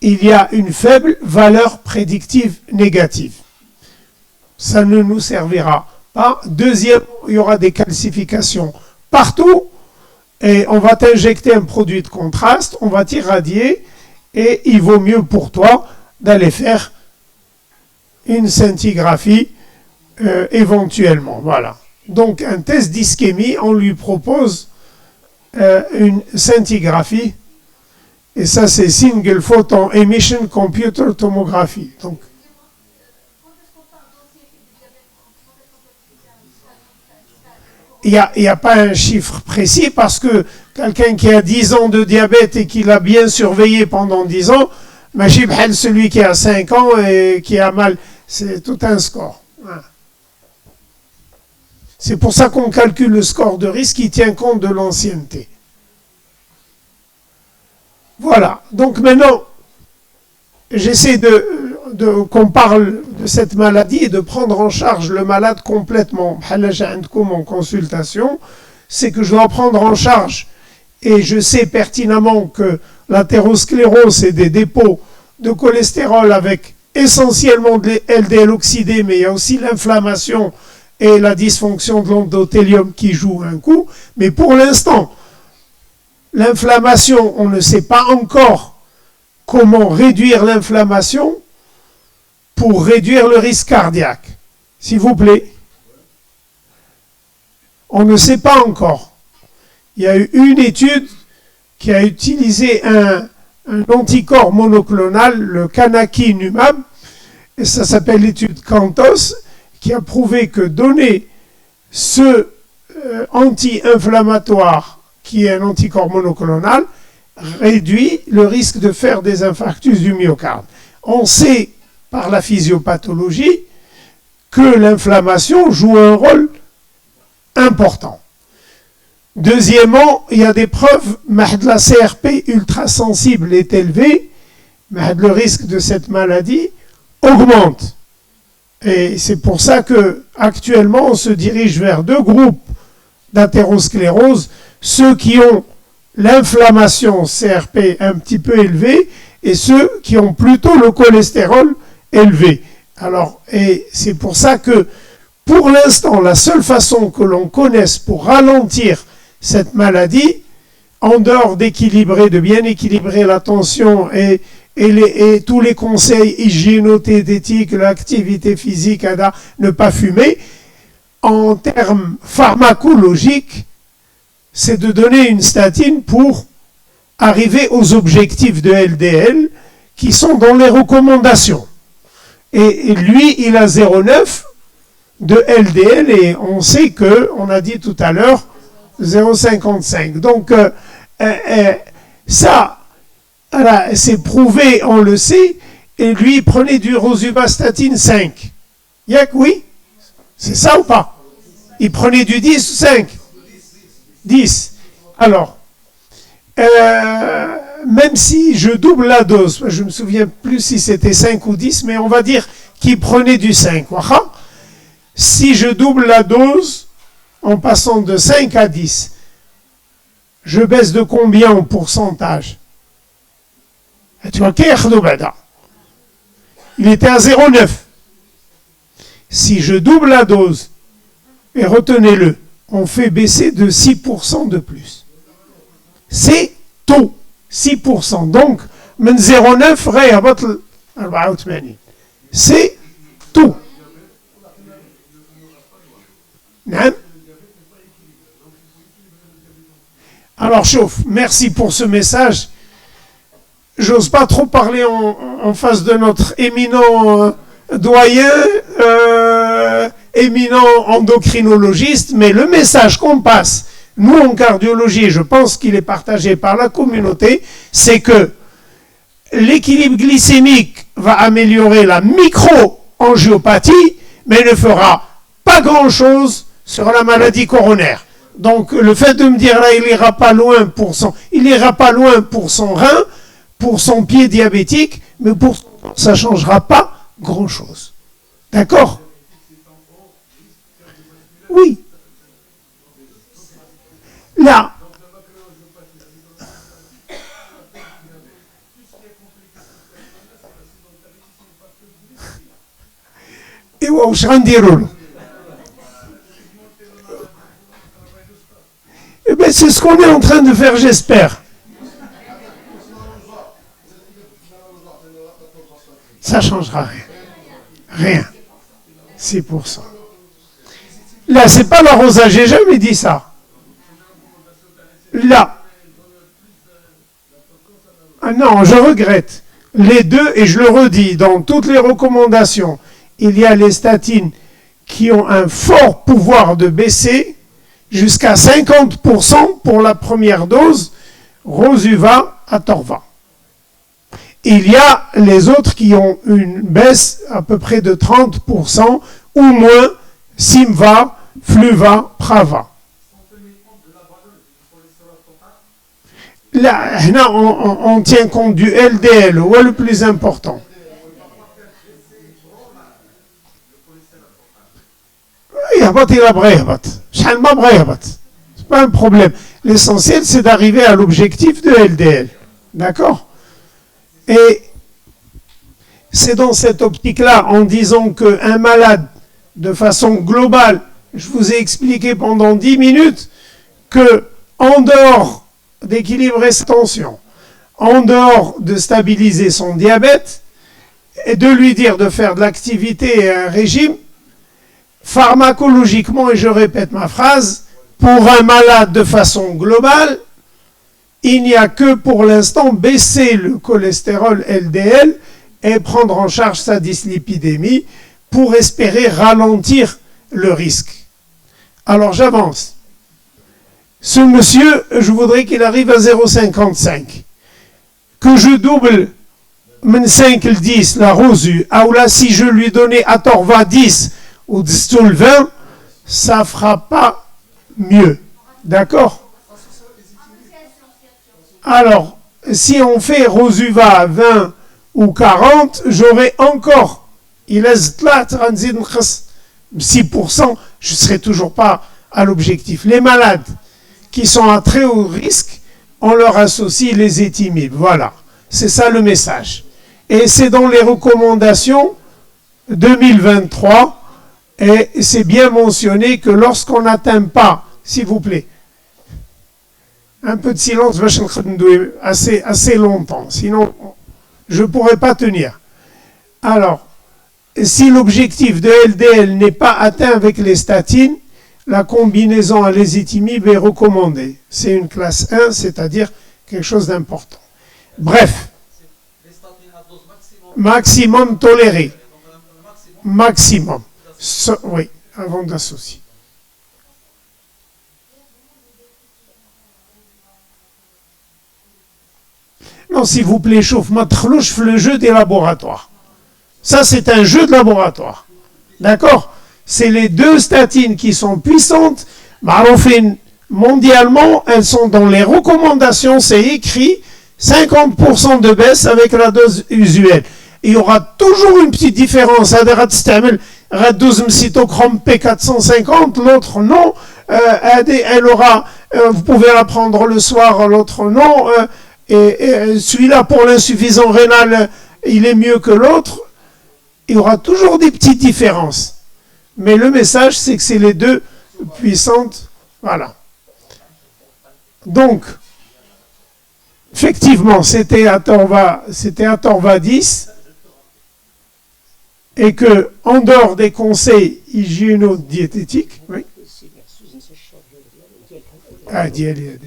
[SPEAKER 1] il y a une faible valeur prédictive négative. Ça ne nous servira pas. Deuxième, il y aura des calcifications partout et on va t'injecter un produit de contraste, on va t'irradier et il vaut mieux pour toi d'aller faire une scintigraphie éventuellement. Voilà. Donc un test d'ischémie, on lui propose une scintigraphie et ça c'est Single Photon Emission Computer Tomography. Donc il n'y a pas un chiffre précis parce que quelqu'un qui a 10 ans de diabète et qui l'a bien surveillé pendant 10 ans, celui qui a 5 ans et qui a mal, c'est tout un score. Voilà. C'est pour ça qu'on calcule le score de risque qui tient compte de l'ancienneté. Voilà. Donc maintenant, j'essaie qu'on parle de cette maladie et de prendre en charge le malade complètement. En consultation, c'est que je dois prendre en charge et je sais pertinemment que l'athérosclérose, c'est des dépôts de cholestérol avec essentiellement de LDL oxydé, mais il y a aussi l'inflammation et la dysfonction de l'endothélium qui jouent un coup. Mais pour l'instant, l'inflammation, on ne sait pas encore comment réduire l'inflammation pour réduire le risque cardiaque. S'il vous plaît. On ne sait pas encore. Il y a eu une étude qui a utilisé un anticorps monoclonal, le canakinumab, et ça s'appelle l'étude CANTOS, qui a prouvé que donner ce anti-inflammatoire, qui est un anticorps monoclonal, réduit le risque de faire des infarctus du myocarde. On sait par la physiopathologie que l'inflammation joue un rôle important. Deuxièmement, il y a des preuves, la CRP ultrasensible est élevée, le risque de cette maladie augmente. Et c'est pour ça que actuellement on se dirige vers deux groupes d'athérosclérose, ceux qui ont l'inflammation CRP un petit peu élevée et ceux qui ont plutôt le cholestérol élevé. Alors, et c'est pour ça que pour l'instant, la seule façon que l'on connaisse pour ralentir cette maladie, en dehors d'équilibrer, de bien équilibrer la tension et tous les conseils hygiéno-diététiques, l'activité physique, ne pas fumer, en termes pharmacologiques, c'est de donner une statine pour arriver aux objectifs de LDL qui sont dans les recommandations. Et lui, il a 0,9 de LDL et on sait que, on a dit tout à l'heure, 0,55. Donc, ça, voilà, c'est prouvé, on le sait, et lui, il prenait du rosuvastatine 5. Yak, oui? C'est ça ou pas? Il prenait du 10 ou 5? 10. Alors, même si je double la dose, je ne me souviens plus si c'était 5 ou 10, mais on va dire qu'il prenait du 5. Si je double la dose, en passant de 5 à 10, je baisse de combien en pourcentage? Tu vois, il était à 0,9. Si je double la dose, et retenez-le, on fait baisser de 6% de plus. C'est tout, 6%. Donc, 0,9 c'est tout. Alors, chauffe, merci pour ce message. J'ose pas trop parler en face de notre éminent doyen, éminent endocrinologiste, mais le message qu'on passe, nous en cardiologie, je pense qu'il est partagé par la communauté, c'est que l'équilibre glycémique va améliorer la micro-angiopathie, mais ne fera pas grand-chose sur la maladie coronaire. Donc le fait de me dire là, il n'ira pas loin pour son rein, pour son pied diabétique, mais ça ne changera pas grand-chose. D'accord? Oui. Là. Et eh bien, c'est ce qu'on est en train de faire, j'espère. Ça ne changera rien. Rien. 6%. Là, c'est pas l'arrosage, j'ai jamais dit ça. Là. Ah non, je regrette. Les deux, et je le redis, dans toutes les recommandations, il y a les statines qui ont un fort pouvoir de baisser jusqu'à 50% pour la première dose, Rosuva, Atorva. Il y a les autres qui ont une baisse à peu près de 30% ou moins, Simva, Fluva, Prava. Là, on tient compte du LDL, ou le plus important. C'est pas un problème. L'essentiel, c'est d'arriver à l'objectif de LDL. D'accord? Et c'est dans cette optique-là, en disant qu'un malade, de façon globale, je vous ai expliqué pendant 10 minutes, que en dehors d'équilibrer sa tension, en dehors de stabiliser son diabète, et de lui dire de faire de l'activité et un régime, pharmacologiquement, et je répète ma phrase, pour un malade de façon globale, il n'y a que pour l'instant baisser le cholestérol LDL et prendre en charge sa dyslipidémie pour espérer ralentir le risque. Alors j'avance. Ce monsieur, je voudrais qu'il arrive à 0,55. Que je double 5 le 10, la Rosu, ou là si je lui donnais à Torva 10 ou 20, ça ne fera pas mieux. D'accord? Alors, si on fait Rosuva 20 ou 40, j'aurai encore Il est là, 6%, je ne serai toujours pas à l'objectif. Les malades qui sont à très haut risque, on leur associe les étimib. Voilà, c'est ça le message. Et c'est dans les recommandations 2023, et c'est bien mentionné que lorsqu'on n'atteint pas, s'il vous plaît, un peu de silence, assez longtemps, sinon je ne pourrais pas tenir. Alors, si l'objectif de LDL n'est pas atteint avec les statines, la combinaison à l'ézitimib est recommandée. C'est une classe 1, c'est-à-dire quelque chose d'important. Bref, maximum toléré. Maximum. Oui, avant d'associer. Non, s'il vous plaît, chauffe, matrouche, le jeu des laboratoires. Ça, c'est un jeu de laboratoire. D'accord? C'est les deux statines qui sont puissantes. Mondialement, elles sont dans les recommandations, c'est écrit 50% de baisse avec la dose usuelle. Il y aura toujours une petite différence. Cytochrome P450, l'autre non. Elle aura, vous pouvez la prendre le soir, l'autre non. Et celui-là, pour l'insuffisant rénal, il est mieux que l'autre. Il y aura toujours des petites différences. Mais le message, c'est que c'est les deux puissantes. Voilà. Donc, effectivement, c'était à Torva 10. Et que, en dehors des conseils hygiéno-diététiques, oui. Ah, ديالي.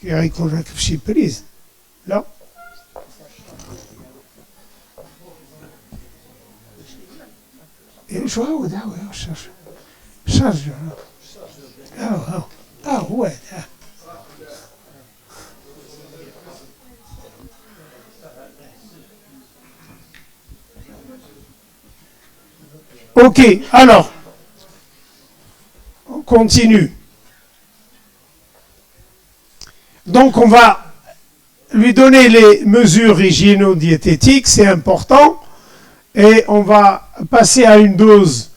[SPEAKER 1] يكون راكب شي بريز لا شو هو ده شارج هو ده Ok, alors, on continue. Donc, on va lui donner les mesures hygiéno-diététiques, c'est important, et on va passer à une dose.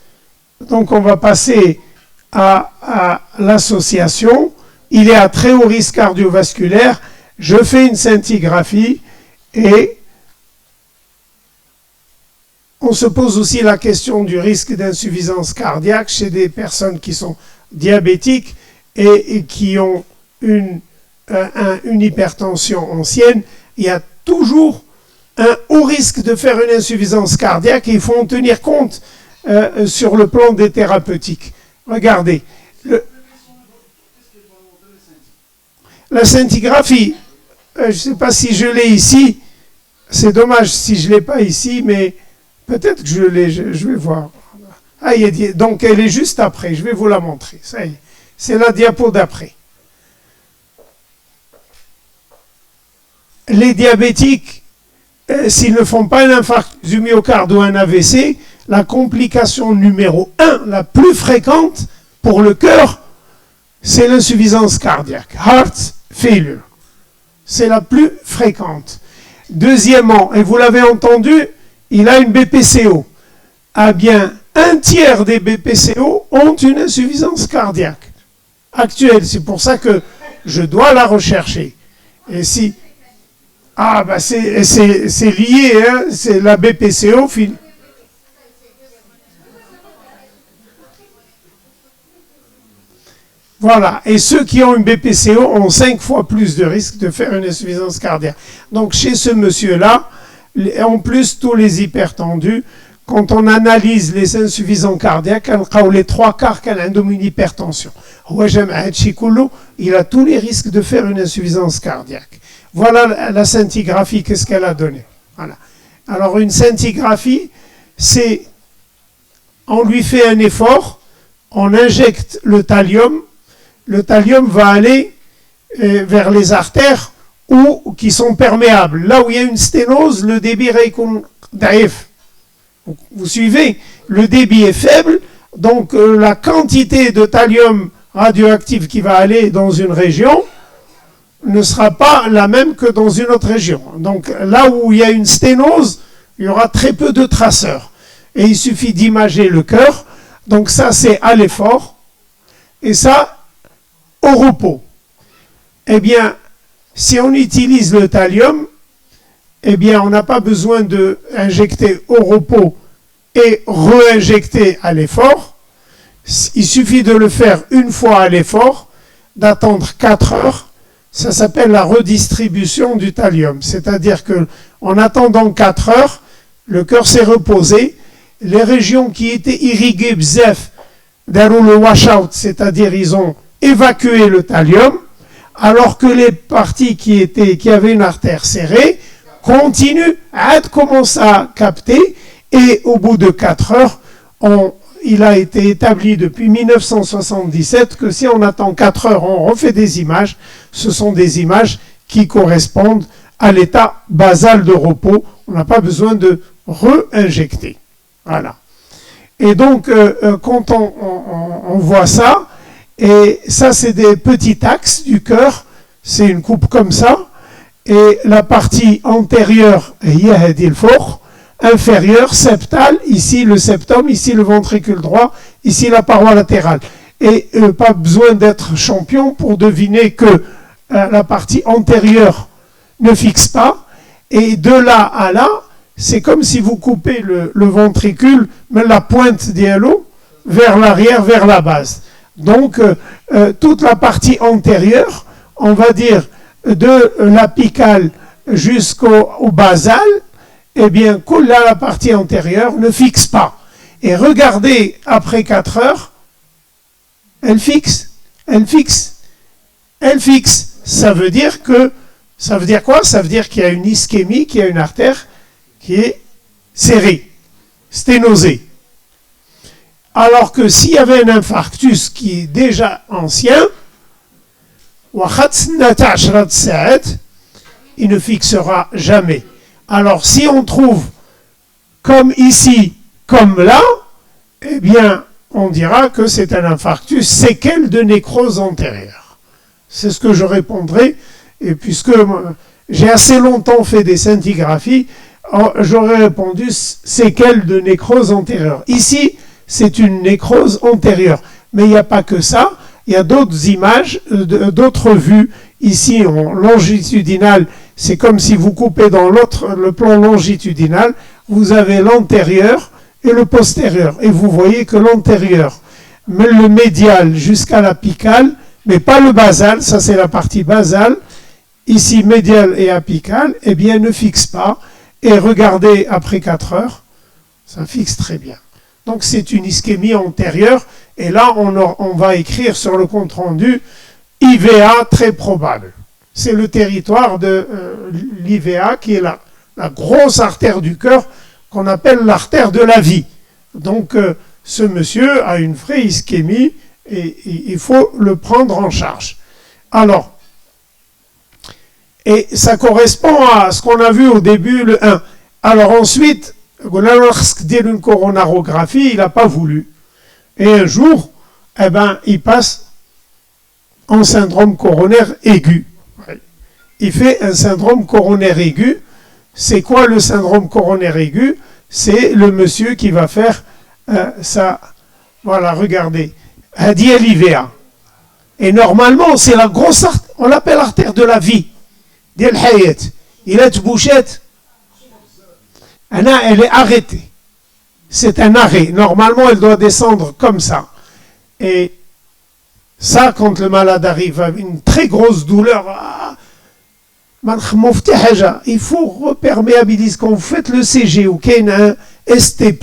[SPEAKER 1] Donc, on va passer à l'association. Il est à très haut risque cardiovasculaire. Je fais une scintigraphie et on se pose aussi la question du risque d'insuffisance cardiaque chez des personnes qui sont diabétiques et qui ont une hypertension ancienne. Il y a toujours un haut risque de faire une insuffisance cardiaque et il faut en tenir compte sur le plan des thérapeutiques. Regardez, la scintigraphie, je ne sais pas si je l'ai ici, c'est dommage si je ne l'ai pas ici, mais peut-être que je l'ai, je vais voir. Ah, donc elle est juste après, je vais vous la montrer. Ça y est, c'est la diapo d'après. Les diabétiques, s'ils ne font pas un infarctus du myocarde ou un AVC, la complication numéro 1, la plus fréquente pour le cœur, c'est l'insuffisance cardiaque, heart failure. C'est la plus fréquente. Deuxièmement, et vous l'avez entendu, il a une BPCO. Ah bien, un tiers des BPCO ont une insuffisance cardiaque actuelle. C'est pour ça que je dois la rechercher. Et si... Ah, bah c'est lié, hein, c'est la BPCO. Voilà, et ceux qui ont une BPCO ont 5 fois plus de risque de faire une insuffisance cardiaque. Donc chez ce monsieur-là, en plus tous les hypertendus, quand on analyse les insuffisants cardiaques, les 3/4 qui ont une hypertension. Il a tous les risques de faire une insuffisance cardiaque. Voilà la scintigraphie, qu'est-ce qu'elle a donné. Voilà. Alors une scintigraphie, c'est, on lui fait un effort, on injecte le thallium va aller vers les artères qui sont perméables. Là où il y a une sténose, le débit est daif. Vous suivez? Le débit est faible, donc la quantité de thallium radioactif qui va aller dans une région ne sera pas la même que dans une autre région. Donc là où il y a une sténose, il y aura très peu de traceurs. Et il suffit d'imager le cœur. Donc ça, c'est à l'effort. Et ça, au repos. Eh bien, si on utilise le thallium, eh bien, on n'a pas besoin d'injecter au repos et réinjecter à l'effort. Il suffit de le faire une fois à l'effort, d'attendre 4 heures. Ça s'appelle la redistribution du thallium. C'est-à-dire qu'en attendant 4 heures, le cœur s'est reposé. Les régions qui étaient irriguées, bzef, darou le washout, c'est-à-dire ils ont évacué le thallium, alors que les parties qui avaient une artère serrée continuent à commencer à capter, et au bout de 4 heures, il a été établi depuis 1977 que si on attend 4 heures, on refait des images, ce sont des images qui correspondent à l'état basal de repos. On n'a pas besoin de réinjecter. Voilà. Et donc, quand on voit ça, et ça c'est des petits axes du cœur, c'est une coupe comme ça, et la partie antérieure, inférieure, septale, ici le septum, ici le ventricule droit, ici la paroi latérale. Et pas besoin d'être champion pour deviner que la partie antérieure ne fixe pas, et de là à là, c'est comme si vous coupez le ventricule, mais la pointe d'Yellow, vers l'arrière, vers la base. Donc, toute la partie antérieure, on va dire de l'apicale jusqu'au basal, eh bien, la partie antérieure ne fixe pas. Et regardez, après 4 heures, elle fixe. Ça veut dire quoi? Ça veut dire qu'il y a une ischémie, qu'il y a une artère qui est serrée, sténosée. Alors que s'il y avait un infarctus qui est déjà ancien, il ne fixera jamais. Alors si on trouve comme ici, comme là, eh bien on dira que c'est un infarctus séquelle de nécrose antérieure. C'est ce que je répondrai, et puisque j'ai assez longtemps fait des scintigraphies, j'aurais répondu séquelle de nécrose antérieure. Ici, c'est une nécrose antérieure. Mais il n'y a pas que ça, il y a d'autres images, d'autres vues. Ici, en longitudinal, c'est comme si vous coupez dans le plan longitudinal, vous avez l'antérieur et le postérieur. Et vous voyez que l'antérieur, mais le médial jusqu'à l'apicale, mais pas le basal, ça c'est la partie basale, ici médial et apical, eh bien ne fixe pas. Et regardez après 4 heures, ça fixe très bien. Donc c'est une ischémie antérieure, et là on va écrire sur le compte-rendu IVA très probable. C'est le territoire de l'IVA qui est la grosse artère du cœur qu'on appelle l'artère de la vie. Donc ce monsieur a une vraie ischémie et il faut le prendre en charge. Alors, et ça correspond à ce qu'on a vu au début, le 1. Alors ensuite, une coronarographie, il n'a pas voulu. Et un jour, eh ben, il passe en syndrome coronaire aigu. Il fait un syndrome coronaire aigu. C'est quoi le syndrome coronaire aigu? C'est le monsieur qui va faire ça. Voilà, regardez. Hadi l'IVA. Et normalement, c'est la grosse artère, on l'appelle artère de la vie. Il est bouchette. Elle est arrêtée. C'est un arrêt. Normalement, elle doit descendre comme ça. Et ça, quand le malade arrive à une très grosse douleur, il faut reperméabiliser. Quand vous faites le CG ou qu'il y a un ST+,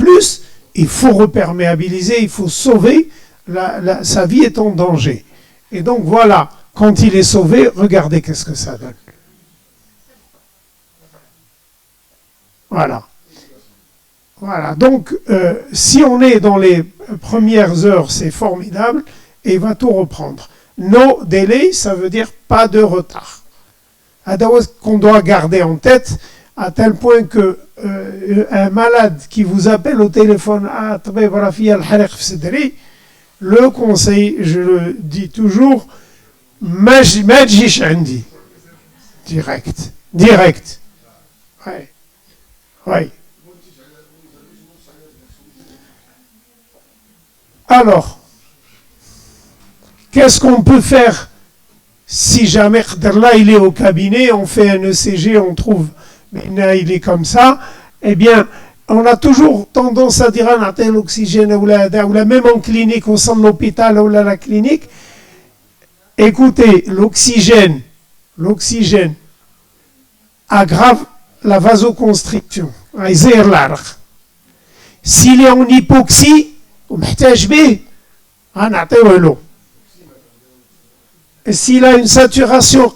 [SPEAKER 1] il faut reperméabiliser, il faut sauver. Sa vie est en danger. Et donc voilà, quand il est sauvé, regardez qu'est-ce que ça donne. Voilà. Voilà. Donc, si on est dans les premières heures, c'est formidable, et il va tout reprendre. No délai, ça veut dire pas de retard. Qu'on doit garder en tête, à tel point que un malade qui vous appelle au téléphone, le conseil, je le dis toujours, Majish Andi. Direct. Direct. Ouais. Ouais. Alors, qu'est-ce qu'on peut faire si jamais là il est au cabinet, on fait un ECG, on trouve il est comme ça, eh bien, on a toujours tendance à dire on a l'oxygène ou la même en clinique au sein de l'hôpital ou la clinique. Écoutez, l'oxygène aggrave la vasoconstriction. S'il est en hypoxie, s'il a une saturation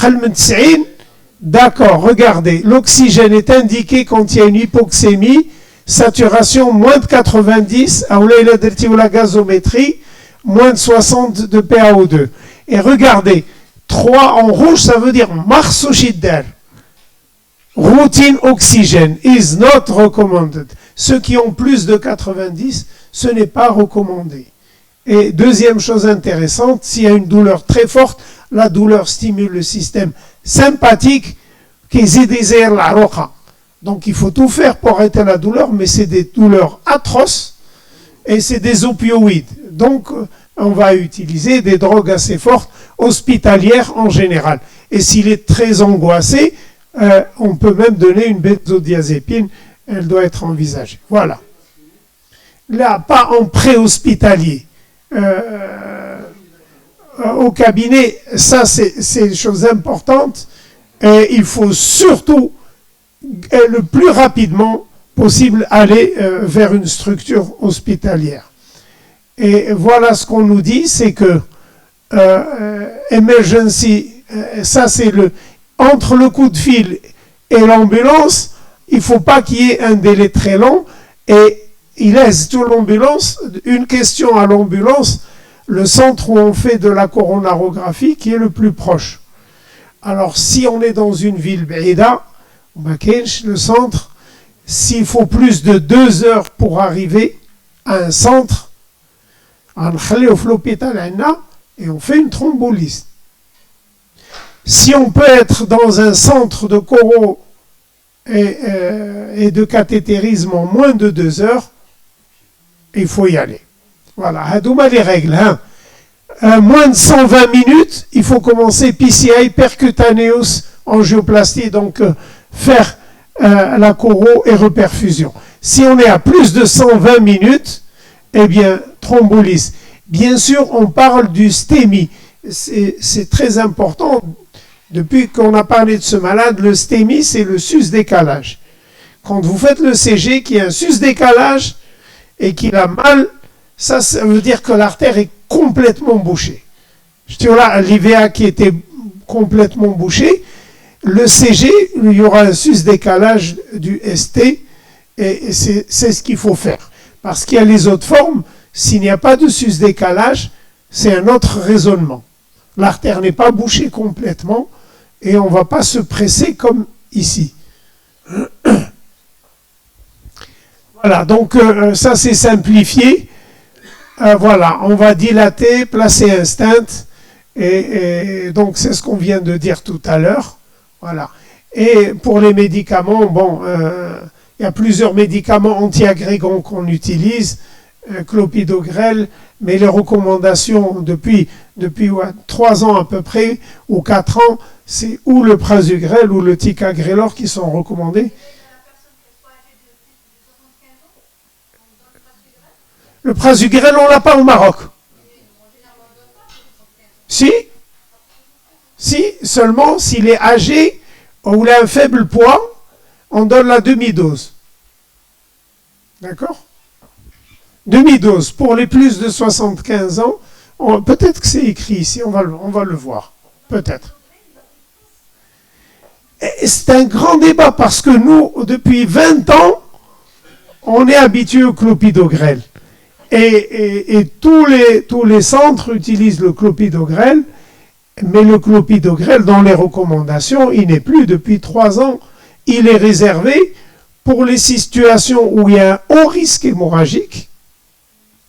[SPEAKER 1] d'accord, regardez, l'oxygène est indiqué quand il y a une hypoxémie, saturation moins de 90, la gazométrie, moins de 60 de PaO2. Et regardez, 3 en rouge, ça veut dire marsochiddar. Routine oxygène is not recommended. Ceux qui ont plus de 90, ce n'est pas recommandé. Et deuxième chose intéressante, s'il y a une douleur très forte, la douleur stimule le système sympathique qui est la roca. Donc il faut tout faire pour arrêter la douleur, mais c'est des douleurs atroces et c'est des opioïdes. Donc on va utiliser des drogues assez fortes, hospitalières en général. Et s'il est très angoissé, on peut même donner une benzodiazépine, elle doit être envisagée. Voilà. Là, pas en pré-hospitalier. Au cabinet, ça c'est une chose importante. Et il faut surtout, le plus rapidement possible, aller vers une structure hospitalière. Et voilà ce qu'on nous dit, c'est que emergency, ça c'est entre le coup de fil et l'ambulance, il ne faut pas qu'il y ait un délai très long et il laisse toute l'ambulance, une question à l'ambulance, le centre où on fait de la coronarographie qui est le plus proche. Alors si on est dans une ville Beida, le centre, s'il faut plus de 2 heures pour arriver à un centre, on l'hôpital et on fait une thrombolyse. Si on peut être dans un centre de coro et de cathétérisme en moins de 2 heures, il faut y aller. Voilà, hadouma les règles. Moins de 120 minutes, il faut commencer PCI, percutaneous angioplastie, donc faire la coro et reperfusion. Si on est à plus de 120 minutes, eh bien, thrombolyse. Bien sûr, on parle du STEMI. C'est très important. Depuis qu'on a parlé de ce malade, le STEMI, c'est le sus-décalage. Quand vous faites le CG, qui a un sus-décalage et qu'il a mal, ça veut dire que l'artère est complètement bouchée. Je dis là, l'IVA qui était complètement bouché, le CG, il y aura un sus-décalage du ST, et c'est ce qu'il faut faire. Parce qu'il y a les autres formes, s'il n'y a pas de sus-décalage, c'est un autre raisonnement. L'artère n'est pas bouchée complètement, et on ne va pas se presser comme ici. Voilà, donc ça c'est simplifié. Voilà, on va dilater, placer un stent, et donc c'est ce qu'on vient de dire tout à l'heure. Voilà. Et pour les médicaments, bon, il y a plusieurs médicaments antiagrégants qu'on utilise, clopidogrel, mais les recommandations depuis 3 ans à peu près, ou 4 ans, c'est ou le prasugrel ou le ticagrelor qui sont recommandés. Le prasugrel, on l'a pas au Maroc. Si, seulement s'il est âgé ou il a un faible poids, on donne la demi-dose. D'accord ? Demi-dose. Pour les plus de 75 ans, peut-être que c'est écrit ici, on va le voir. Peut-être. Et c'est un grand débat parce que nous, depuis 20 ans, on est habitué au clopidogrel. Et tous les centres utilisent le clopidogrel, mais le clopidogrel, dans les recommandations, il n'est plus depuis 3 ans. Il est réservé pour les situations où il y a un haut risque hémorragique,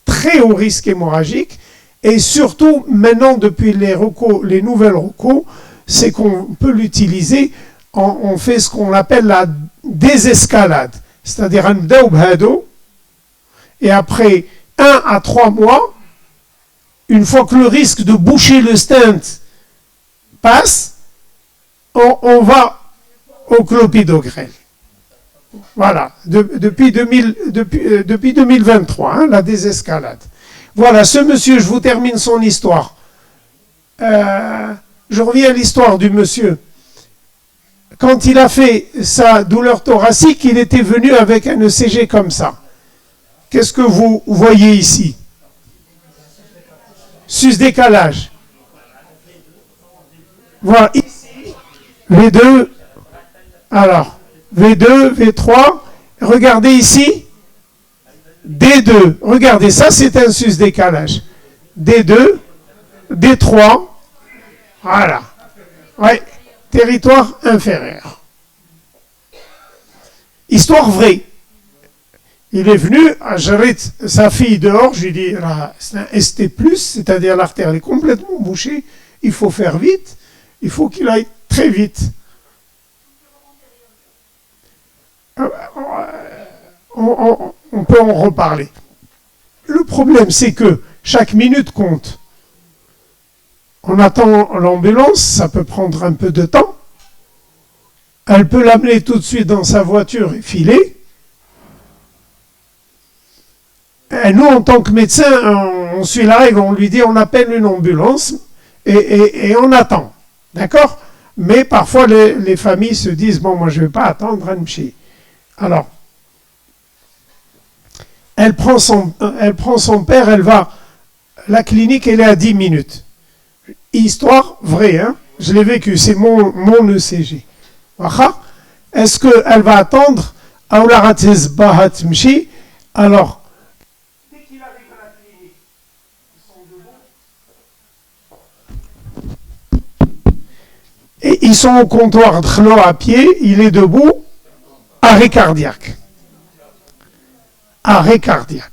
[SPEAKER 1] très haut risque hémorragique, et surtout, maintenant, depuis les nouvelles recos, c'est qu'on peut l'utiliser on fait ce qu'on appelle la désescalade. C'est-à-dire un daoubhado, et après 1 à 3 mois, une fois que le risque de boucher le stent passe, on va au clopidogrel. Voilà, depuis 2023, hein, la désescalade. Voilà, ce monsieur, je vous termine son histoire. Je reviens à l'histoire du monsieur. Quand il a fait sa douleur thoracique, il était venu avec un ECG comme ça. Qu'est-ce que vous voyez ici? Sus-décalage. Voilà, ici, V2, alors, V2, V3, regardez ici, D2, regardez, ça c'est un sus-décalage. D2, D3, voilà. Ouais, territoire inférieur. Histoire vraie. Il est venu, j'arrête sa fille dehors, je lui dis, c'est un ST+, c'est-à-dire l'artère est complètement bouchée, il faut faire vite, il faut qu'il aille très vite. On peut en reparler. Le problème, c'est que chaque minute compte. On attend l'ambulance, ça peut prendre un peu de temps. Elle peut l'amener tout de suite dans sa voiture et filer. Et nous, en tant que médecin, on suit la règle, on lui dit, on appelle une ambulance et on attend. D'accord? Mais parfois, les familles se disent, bon, moi, je ne vais pas attendre Anchi. Alors, elle prend son père, elle va, la clinique, elle est à 10 minutes. Histoire vraie, hein? Je l'ai vécu, c'est mon ECG. Est-ce qu'elle va attendre? Alors, dès qu'il arrive à la clinique, ils sont debout. Et ils sont au comptoir d'Khlo à pied, il est debout, arrêt cardiaque. Arrêt cardiaque.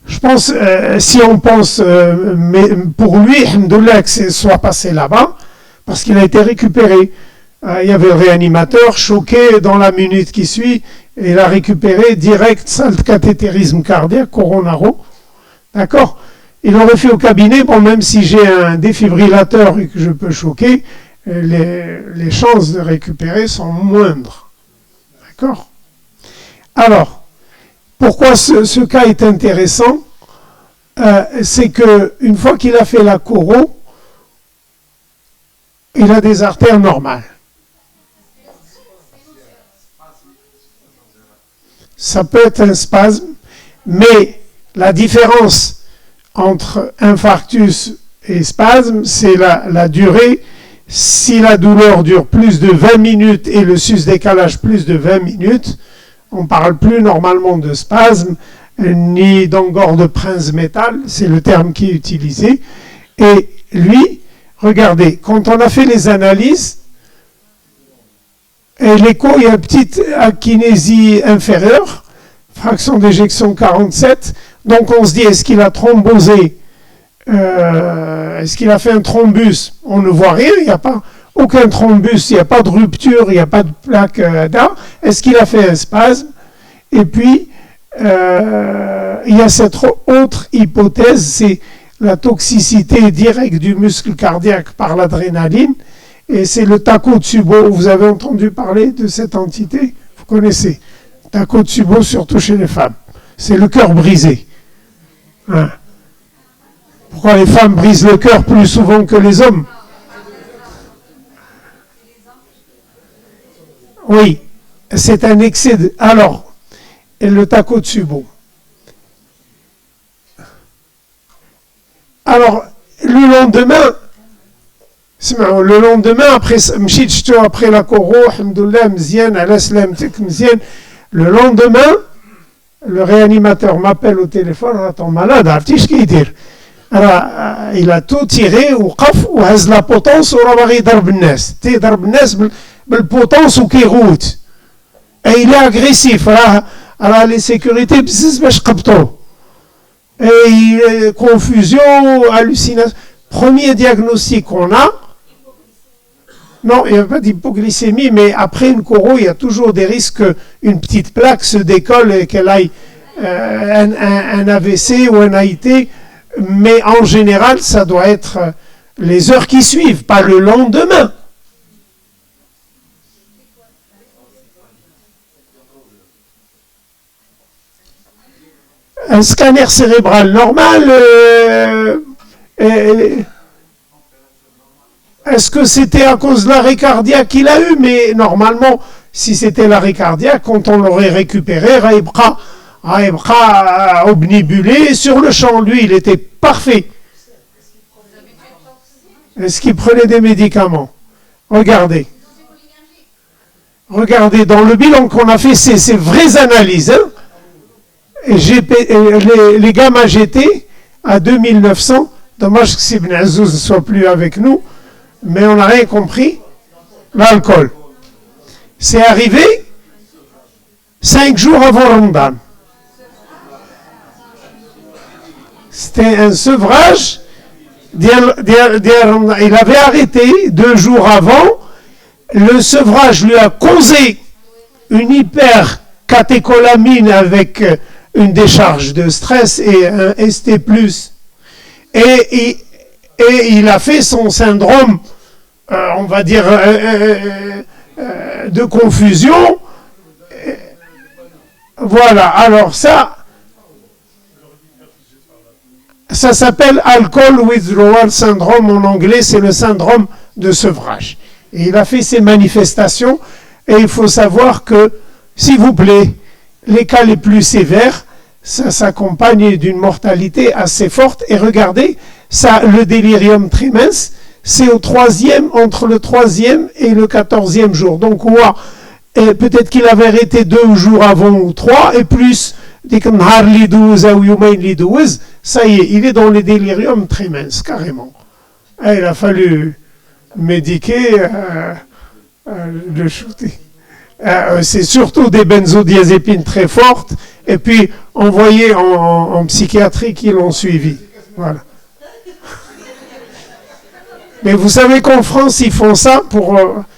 [SPEAKER 1] Je pense, si on pense, mais pour lui, alhamdoulilah, que ce soit passé là-bas, parce qu'il a été récupéré. Il y avait le réanimateur, choqué dans la minute qui suit, et il a récupéré direct, salle de cathétérisme cardiaque, coronaro. D'accord? Il aurait fait au cabinet, bon, même si j'ai un défibrillateur et que je peux choquer, les chances de récupérer sont moindres. D'accord? Alors, pourquoi ce cas est intéressant? C'est qu'une fois qu'il a fait la coro, il a des artères normales. Ça peut être un spasme, mais la différence entre infarctus et spasme, c'est la durée. Si la douleur dure plus de 20 minutes et le sus-décalage plus de 20 minutes, on ne parle plus normalement de spasme, ni d'engorge prince-métal, c'est le terme qui est utilisé. Et lui, regardez, quand on a fait les analyses, et l'écho, il y a une petite akinésie inférieure, fraction d'éjection 47, donc on se dit, est-ce qu'il a thrombosé, est-ce qu'il a fait un thrombus? On ne voit rien, il n'y a pas aucun thrombus, il n'y a pas de rupture, il n'y a pas de plaque d'art. Est-ce qu'il a fait un spasme? Et puis, il y a cette autre hypothèse, c'est la toxicité directe du muscle cardiaque par l'adrénaline, et c'est le Takotsubo. Vous avez entendu parler de cette entité? Vous connaissez Takotsubo, surtout chez les femmes. C'est le cœur brisé. Hein? Pourquoi les femmes brisent le cœur plus souvent que les hommes? Oui, c'est un excès de... Alors, le Takotsubo. Alors, le lendemain, après la coro, alhamdoulilah, mzien, ala slamtik, mzien, le lendemain, le réanimateur m'appelle au téléphone, attends, malade, artiche qui dit. Alors, il a tout tiré, ou qaf, ou haz la potence, ou rabari darb nes. T'es darb nes, bel potence ou qui route. Et il est agressif, alors les sécurités, bzz, bash qabto. Et confusion, hallucination. Premier diagnostic qu'on a, Non, il n'y a pas d'hypoglycémie, mais après une coro, il y a toujours des risques qu'une petite plaque se décolle et qu'elle aille un AVC ou un AIT. Mais en général, ça doit être les heures qui suivent, pas le lendemain. Un scanner cérébral normal, est-ce que c'était à cause de l'arrêt cardiaque qu'il a eu? Mais normalement, si c'était l'arrêt cardiaque, quand on l'aurait récupéré, Raïbra obnibulé sur le champ. Lui, il était parfait. Est-ce qu'il prenait des médicaments? Regardez. Regardez, dans le bilan qu'on a fait, c'est ces vraies analyses. Hein? Les gamma GT à 2900. Dommage que Ibn Azouz ne soit plus avec nous, mais on n'a rien compris. L'alcool. C'est arrivé 5 jours avant Ramadan. C'était un sevrage. Il avait arrêté 2 jours avant. Le sevrage lui a causé une hypercatécholamine avec une décharge de stress et un ST+. Et il a fait son syndrome, on va dire, de confusion. Voilà, alors ça s'appelle Alcohol Withdrawal Syndrome en anglais, c'est le syndrome de sevrage. Et il a fait ses manifestations, et il faut savoir que, s'il vous plaît, les cas les plus sévères, ça s'accompagne d'une mortalité assez forte. Et regardez, ça, le délirium tremens, c'est entre le 3e et le 14e jour. Donc, peut-être qu'il avait arrêté 2 jours avant ou 3, et plus, ça y est, il est dans le délirium tremens, carrément. Et il a fallu médiquer, le shooter. C'est surtout des benzodiazépines très fortes, et puis envoyés en psychiatrie qui l'ont suivi. Voilà. Mais vous savez qu'en France, ils font ça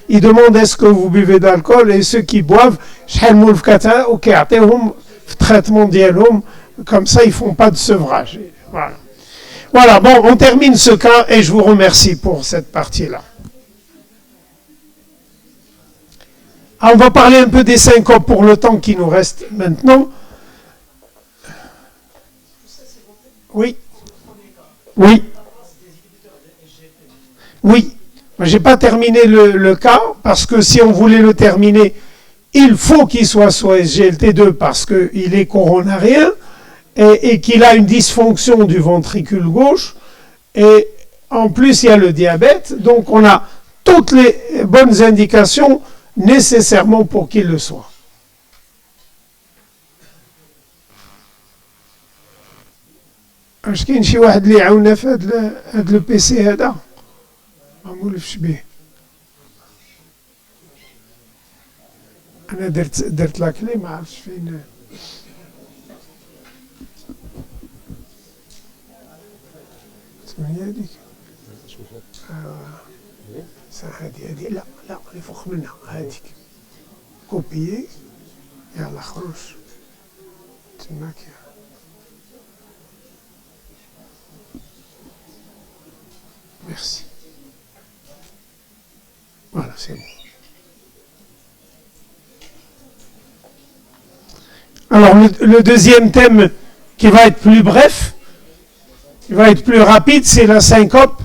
[SPEAKER 1] ils demandent est-ce que vous buvez d'alcool, et ceux qui boivent, traitement dialome, comme ça, ils ne font pas de sevrage. Voilà. Voilà, bon, on termine ce cas, et je vous remercie pour cette partie-là. Alors, on va parler un peu des syncopes pour le temps qui nous reste maintenant. Oui. Oui. Oui. Je n'ai pas terminé le cas, parce que si on voulait le terminer, il faut qu'il soit sous SGLT2 parce qu'il est coronarien et qu'il a une dysfonction du ventricule gauche. Et en plus, il y a le diabète. Donc, on a toutes les bonnes indications nécessairement pour qu'il le soit. اش كاين شي واحد اللي يعاوننا في هذا لو بي سي هذا ما مولفش به. انا درت لاكلي ما عرفتش فين. هي هذيك هذه لا اللي فوق منها هذيك كوبيي. يلا خرج تماك. Merci. Voilà, c'est bon. Alors, le deuxième thème qui va être plus bref, qui va être plus rapide, c'est la syncope.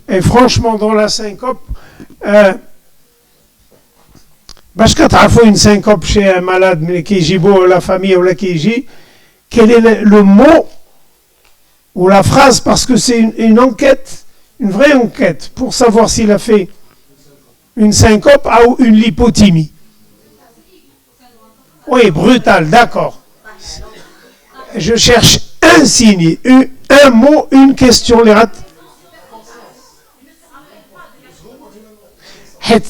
[SPEAKER 1] Et franchement, dans la syncope, باش كتعرفوا une syncope chez un malade mais qui يجي بو la famille ou la qui يجي, quel est le mot ou la phrase, parce que c'est une enquête, une vraie enquête pour savoir s'il a fait une syncope ou une lipothymie. Oui, brutal, d'accord. Je cherche un signe, un mot, une question, les rats.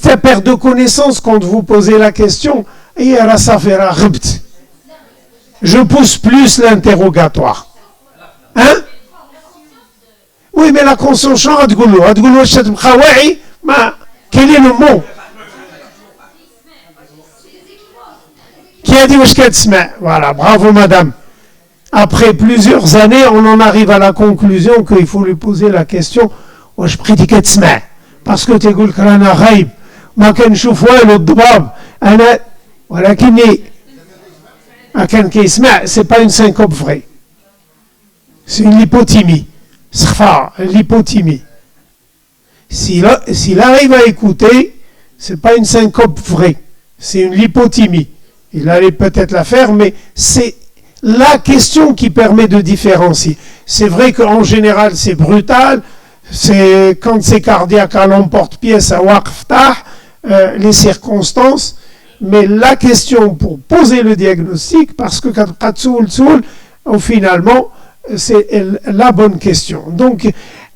[SPEAKER 1] Ta perte de connaissance quand vous posez la question, je pousse plus l'interrogatoire. Hein? Oui, mais la conscience, Quel est le mot qui a dit واش كتسمع? Voilà, bravo madame. Après plusieurs années, on en arrive à la conclusion qu'il faut lui poser la question واش بقيتي كتسمع؟ parce que تيقول لك رانا غايب ما كنشوف والو الضباب انا ولكني كان كيسمع. C'est pas une syncope vraie, c'est une lipothymie. L'hypothymie. S'il arrive à écouter, c'est pas une syncope vraie, c'est une lipothymie. Il allait peut-être la faire, mais c'est la question qui permet de différencier. C'est vrai qu'en général, c'est brutal, c'est quand c'est cardiaque à l'emporte-pièce, à waqftah, les circonstances, mais la question pour poser le diagnostic, parce que finalement, c'est la bonne question. Donc,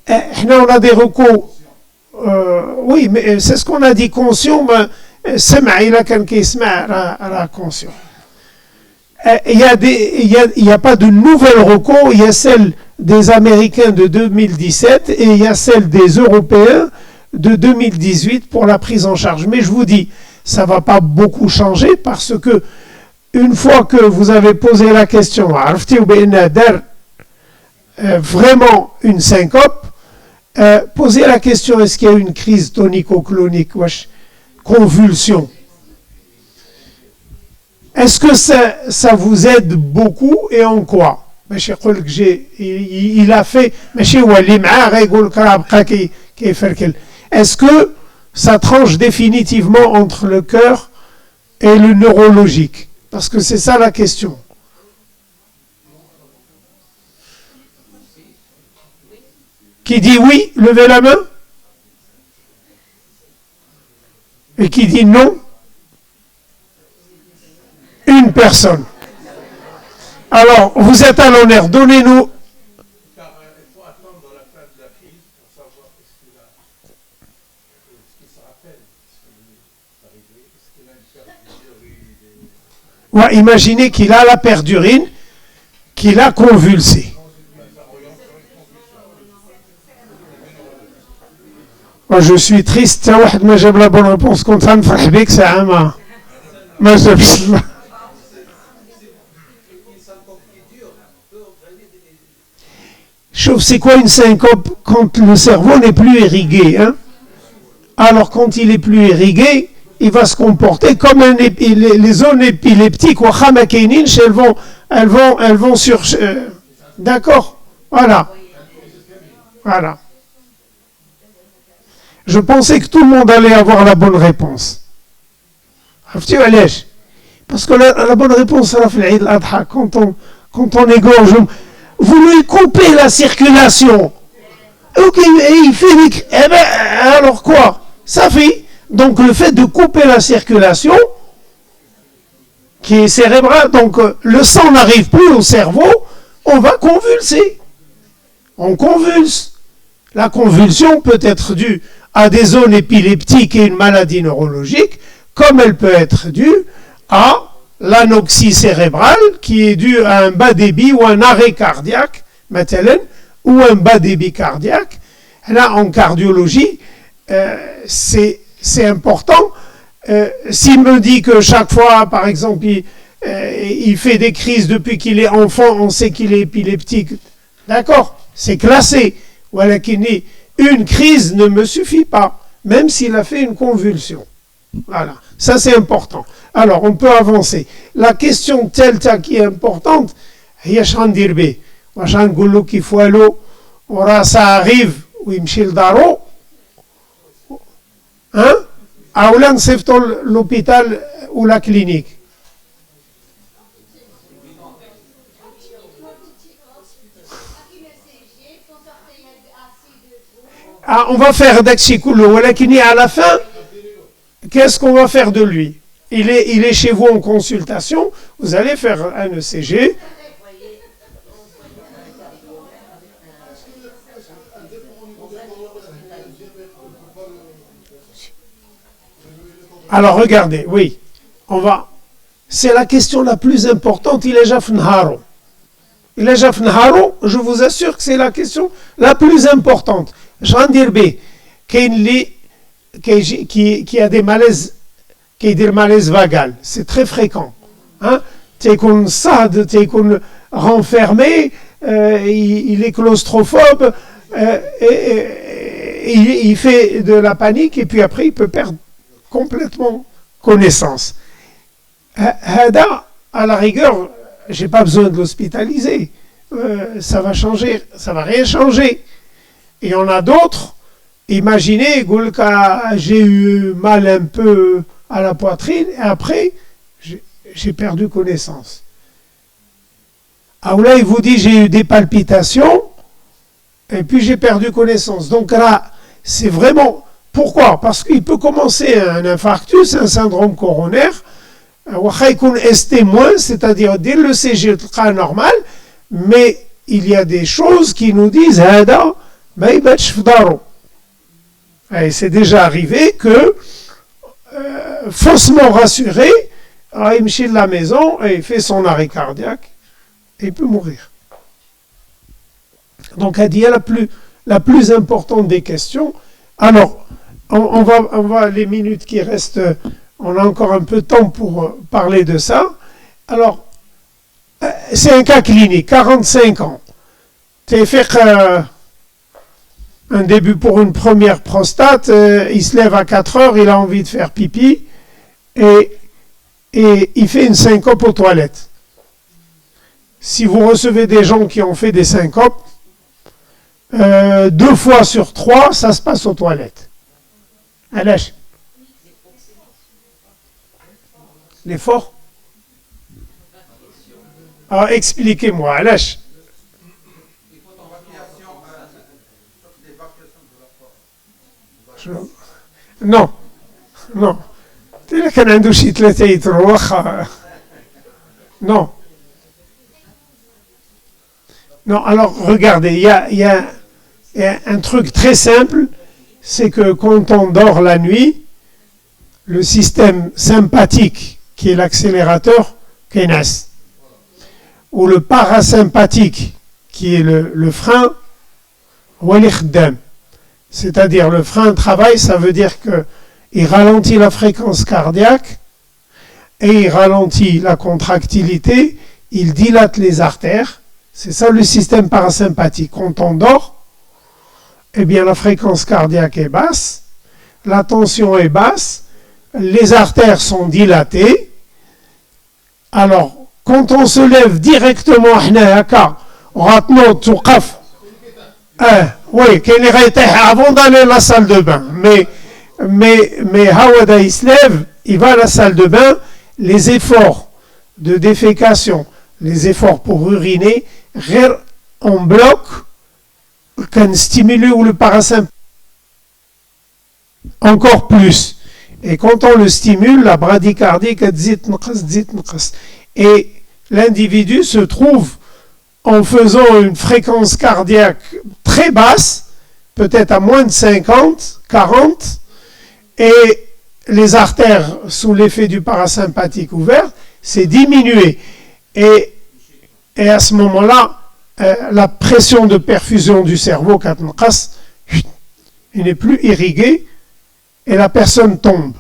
[SPEAKER 1] on a des recours, oui, mais c'est ce qu'on a dit, conscient, mais il a conscient. Il n'y a pas de nouvelles recours, il y a celle des Américains de 2017 et il y a celle des Européens de 2018 pour la prise en charge. Mais je vous dis, ça ne va pas beaucoup changer parce que une fois que vous avez posé la question, vraiment une syncope, posez la question, est-ce qu'il y a une crise tonico-clonique, convulsion? Est-ce que ça vous aide beaucoup et en quoi? Il a fait, est-ce que ça tranche définitivement entre le cœur et le neurologique? Parce que c'est ça la question. Qui dit oui, levez la main. Et qui dit non? Une personne. Alors, vous êtes à l'honneur, donnez-nous.
[SPEAKER 2] Car il faut attendre la fin de la crise pour savoir ce qu'il se rappelle, ce qui est arrivé, est-ce qu'il a une perte d'urine.
[SPEAKER 1] Ouais, imaginez qu'il a la perte d'urine, qu'il a convulsé. Moi, je suis triste, mais j'ai la bonne réponse. Quand ça me fait bien que c'est un mais Chauffe, c'est quoi une syncope quand le cerveau n'est plus irrigué, hein? Alors quand il est plus irrigué, il va se comporter comme les zones épileptiques ou khamakéninch, elles vont sur d'accord, voilà. Je pensais que tout le monde allait avoir la bonne réponse. Parce que la bonne réponse sera quand on égorge, vous lui coupez la circulation. Ok, et il fait alors quoi? Ça fait. Donc le fait de couper la circulation, qui est cérébrale, donc le sang n'arrive plus au cerveau, on va convulser. On convulse. La convulsion peut être due à des zones épileptiques et une maladie neurologique, comme elle peut être due à l'anoxie cérébrale qui est due à un bas débit ou un arrêt cardiaque, ou un bas débit cardiaque. Là, en cardiologie, c'est important. S'il me dit que chaque fois, par exemple, il fait des crises depuis qu'il est enfant, on sait qu'il est épileptique. D'accord, c'est classé. Une crise ne me suffit pas, même s'il a fait une convulsion. Voilà, ça c'est important. Alors, on peut avancer. La question telle qui est importante, ça arrive, hein? Aoulan, c'est l'hôpital ou la clinique. On va faire Daxikoulou, à la fin, qu'est-ce qu'on va faire de lui? Il est chez vous en consultation, vous allez faire un ECG. Alors regardez, oui, c'est la question la plus importante, il est Jafnharo. Je vous assure que c'est la question la plus importante. qui a des malaises, qui a des malaises vagales. C'est très fréquent. Hein? T'es sad, t'es renfermé, il est claustrophobe, il fait de la panique et puis après il peut perdre complètement connaissance. Hada, à la rigueur, j'ai pas besoin de l'hospitaliser. Ça va changer, ça va rien changer. Et on a d'autres. Imaginez, j'ai eu mal un peu à la poitrine et après j'ai perdu connaissance. Ah là, il vous dit j'ai eu des palpitations et puis j'ai perdu connaissance. Donc là, c'est vraiment... Pourquoi? Parce qu'il peut commencer un infarctus, un syndrome coronaire, c'est-à-dire dès le CG normal, mais il y a des choses qui nous disent et c'est déjà arrivé que faussement rassuré, il marche de la maison et il fait son arrêt cardiaque et il peut mourir. Donc, il y a la plus importante des questions. Alors, on va les minutes qui restent, on a encore un peu de temps pour parler de ça. Alors, c'est un cas clinique, 45 ans. Tu as fait un début pour une première prostate, il se lève à 4 heures, il a envie de faire pipi, et il fait une syncope aux toilettes. Si vous recevez des gens qui ont fait des syncopes, 2 fois sur 3, ça se passe aux toilettes. Alèche. L'effort? Alors, expliquez-moi, Alèche. Non. Non. Non, alors regardez, il y a un truc très simple, c'est que quand on dort la nuit, le système sympathique, qui est l'accélérateur, KNS, ou le parasympathique, qui est le frein, c'est-à-dire le frein travaille, ça veut dire qu'il ralentit la fréquence cardiaque et il ralentit la contractilité, il dilate les artères. C'est ça le système parasympathique. Quand on dort, eh bien la fréquence cardiaque est basse, la tension est basse, les artères sont dilatées. Alors, quand on se lève directement, oui, avant d'aller à la salle de bain. Mais Hawada, il se lève, il va à la salle de bain, les efforts de défécation, les efforts pour uriner, on bloque, qu'un stimulé ou le parasympathique encore plus. Et quand on le stimule, la bradycardie, et l'individu se trouve en faisant une fréquence cardiaque très basse, peut-être à moins de 50, 40, et les artères sous l'effet du parasympathique ouvert, c'est diminué. Et à ce moment-là, la pression de perfusion du cerveau, il n'est plus irrigué et la personne tombe.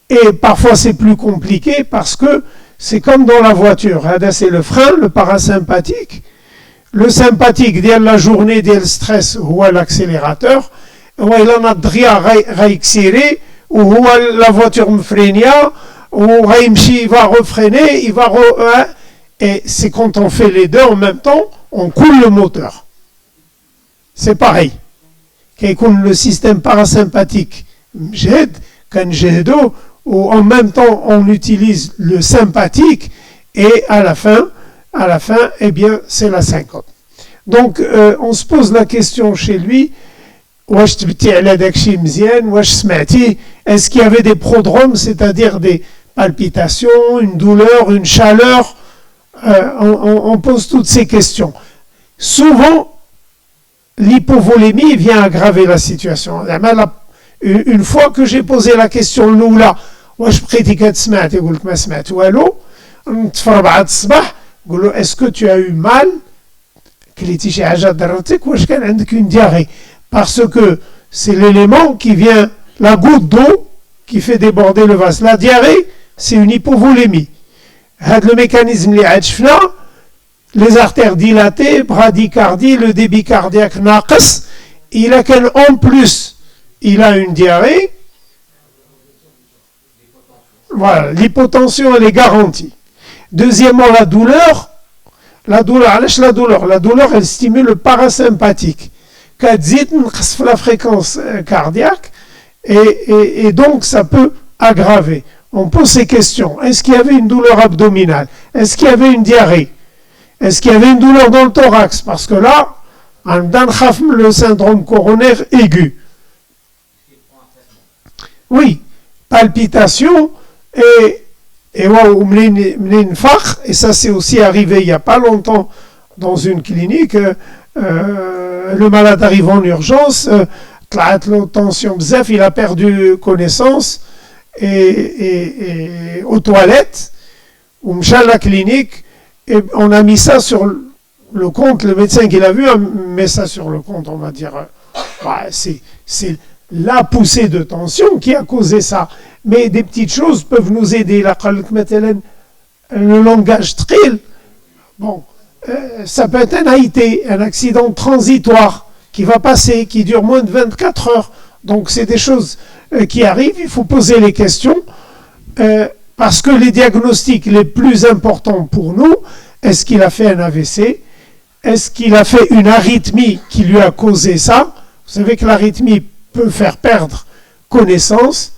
[SPEAKER 1] Et parfois c'est plus compliqué parce que c'est comme dans la voiture. C'est le frein, le parasympathique. Le sympathique, dès la journée, dès le stress, ou l'accélérateur. Il en a réaccéléré, ou la voiture me freine, ou il va refreiner, et c'est quand on fait les deux en même temps, on coule le moteur. C'est pareil. Quand le système parasympathique j'aide, quand j'aide, ou en même temps on utilise le sympathique, et à la fin, eh bien, c'est la syncope. Donc, on se pose la question chez lui, est-ce qu'il y avait des prodromes, c'est-à-dire des palpitations, une douleur, une chaleur? On pose toutes ces questions. Souvent, l'hypovolémie vient aggraver la situation. Une fois que j'ai posé la question l'oula, est-ce que tu as eu mal? Parce que c'est l'élément qui vient la goutte d'eau qui fait déborder le vase. La diarrhée, c'est une hypovolémie. Le mécanisme, les artères dilatées, bradycardie, le débit cardiaque naqs, il a qu'en plus, il a une diarrhée. Voilà, l'hypotension, elle est garantie. Deuxièmement, la douleur. La douleur, elle stimule le parasympathique. La fréquence cardiaque, et donc ça peut aggraver. On pose ces questions. Est-ce qu'il y avait une douleur abdominale? Est-ce qu'il y avait une diarrhée? Est-ce qu'il y avait une douleur dans le thorax? Parce que là, on a le syndrome coronaire aigu. Oui, palpitation et ça c'est aussi arrivé il n'y a pas longtemps dans une clinique. Le malade arrive en urgence, tension bzef, il a perdu connaissance et aux toilettes, on à la clinique et on a mis ça sur le compte. Le médecin qui l'a vu met ça sur le compte, on va dire. C'est la poussée de tension qui a causé ça. Mais des petites choses peuvent nous aider. Le langage trill, bon, ça peut être un AIT, un accident transitoire qui va passer, qui dure moins de 24 heures. Donc c'est des choses qui arrivent, il faut poser les questions, parce que les diagnostics les plus importants pour nous, est-ce qu'il a fait un AVC? Est-ce qu'il a fait une arythmie qui lui a causé ça? Vous savez que l'arythmie peut faire perdre connaissance.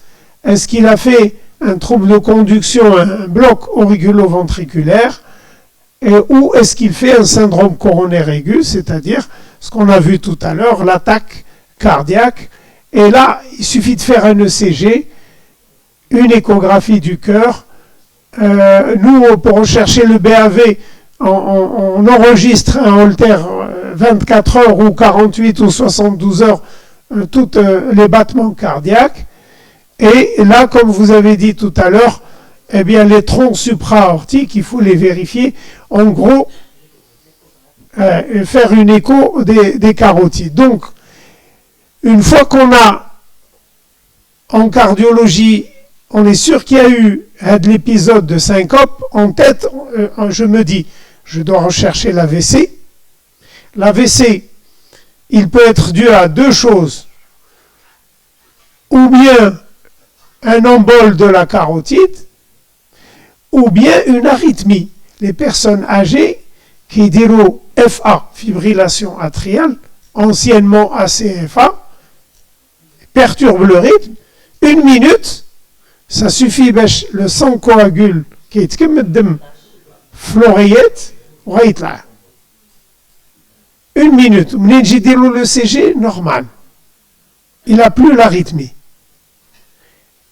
[SPEAKER 1] Est-ce qu'il a fait un trouble de conduction, un bloc auriculo-ventriculaire, ou est-ce qu'il fait un syndrome coronaire aigu, c'est-à-dire ce qu'on a vu tout à l'heure, l'attaque cardiaque. Et là, il suffit de faire un ECG, une échographie du cœur. Nous, pour rechercher le BAV, on enregistre un Holter 24 heures ou 48 ou 72 heures, tous les battements cardiaques. Et là, comme vous avez dit tout à l'heure, eh bien, les troncs supra-aortiques, il faut les vérifier. En gros, faire une écho des carotides. Donc, une fois qu'on a en cardiologie, on est sûr qu'il y a eu l'épisode de syncope, en tête, je me dis, je dois rechercher l'AVC. L'AVC, il peut être dû à deux choses. Ou bien un embole de la carotide, ou bien une arythmie. Les personnes âgées qui diront FA, fibrillation atriale, anciennement ACFA, perturbent le rythme. 1 minute, ça suffit, le sang coagule, qui est comme une floréette, là. 1 minute, le CG, normal. Il n'a plus l'arythmie.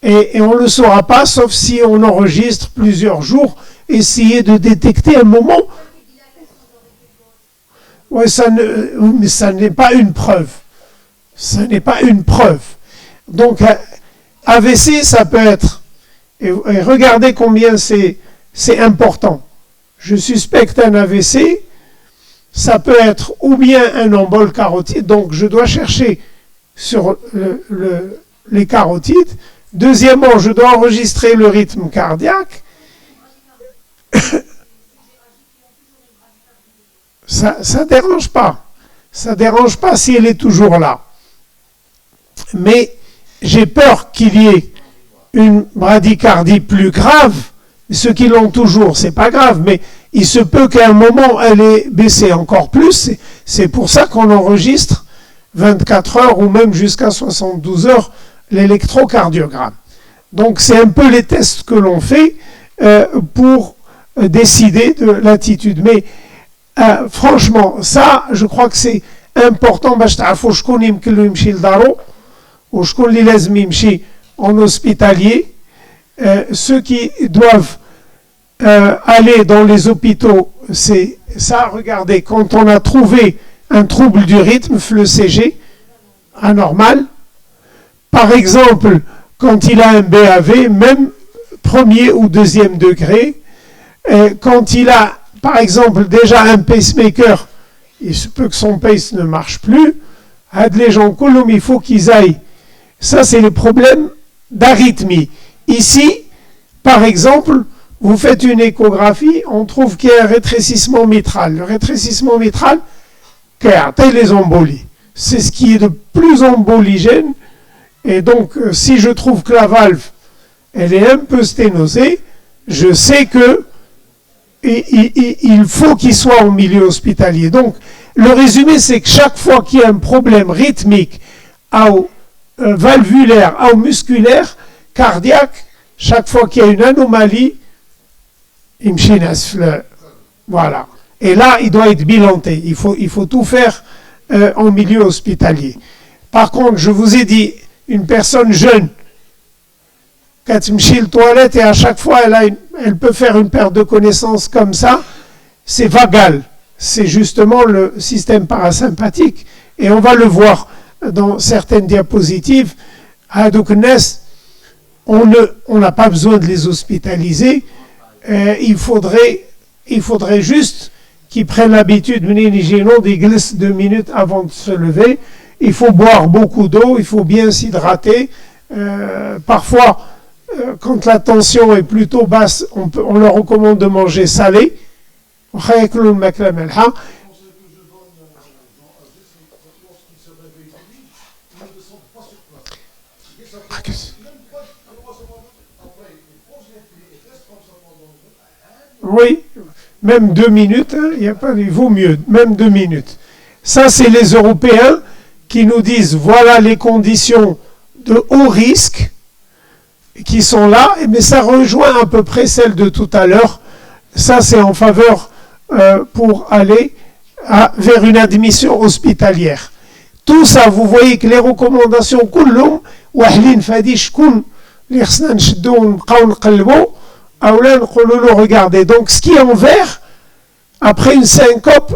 [SPEAKER 1] Et on ne le saura pas, sauf si on enregistre plusieurs jours, essayer de détecter un moment. Ouais, mais ça n'est pas une preuve. Ça n'est pas une preuve. Donc, AVC, ça peut être, et regardez combien c'est important. Je suspecte un AVC, ça peut être ou bien un embole carotide, donc je dois chercher sur les carotides. Deuxièmement, je dois enregistrer le rythme cardiaque. Ça ne dérange pas. Ça ne dérange pas si elle est toujours là. Mais j'ai peur qu'il y ait une bradycardie plus grave. Ceux qui l'ont toujours, c'est pas grave, mais il se peut qu'à un moment, elle ait baissé encore plus. C'est pour ça qu'on enregistre 24 heures ou même jusqu'à 72 heures l'électrocardiogramme. Donc c'est un peu les tests que l'on fait pour décider de l'attitude. Mais franchement, ça, je crois que c'est important. En hospitalier, ceux qui doivent aller dans les hôpitaux, c'est ça. Regardez, quand on a trouvé un trouble du rythme, le CG anormal, par exemple, quand il a un BAV, même premier ou deuxième degré, quand il a, par exemple, déjà un pacemaker, il se peut que son pace ne marche plus, les gens, il faut qu'ils aillent Ça, c'est les problèmes d'arythmie. Ici, par exemple, vous faites une échographie, on trouve qu'il y a un rétrécissement mitral. Le rétrécissement mitral, les embolies. C'est ce qui est le plus emboligène. Et donc, si je trouve que la valve, elle est un peu sténosée, je sais que il faut qu'il soit en milieu hospitalier. Donc, le résumé, c'est que chaque fois qu'il y a un problème rythmique, valvulaire, ou musculaire, cardiaque, chaque fois qu'il y a une anomalie, voilà. Et là, il doit être bilanté. Il faut tout faire en milieu hospitalier. Par contre, je vous ai dit, une personne jeune, quand elle me aux toilettes et à chaque fois elle peut faire une perte de connaissance comme ça, c'est vagal. C'est justement le système parasympathique. Et on va le voir dans certaines diapositives. On n'a pas besoin de les hospitaliser. Il faudrait juste qu'ils prennent l'habitude, des glisses 2 minutes avant de se lever. Il faut boire beaucoup d'eau, il faut bien s'hydrater. Parfois, quand la tension est plutôt basse, on leur recommande de manger salé. Oui, même 2 minutes, il vaut mieux, même 2 minutes. Ça, c'est les Européens qui nous disent, voilà les conditions de haut risque qui sont là, mais ça rejoint à peu près celle de tout à l'heure. Ça, c'est en faveur pour aller vers une admission hospitalière. Tout ça, vous voyez que les recommandations, regardez, donc ce qui est en vert, après une syncope,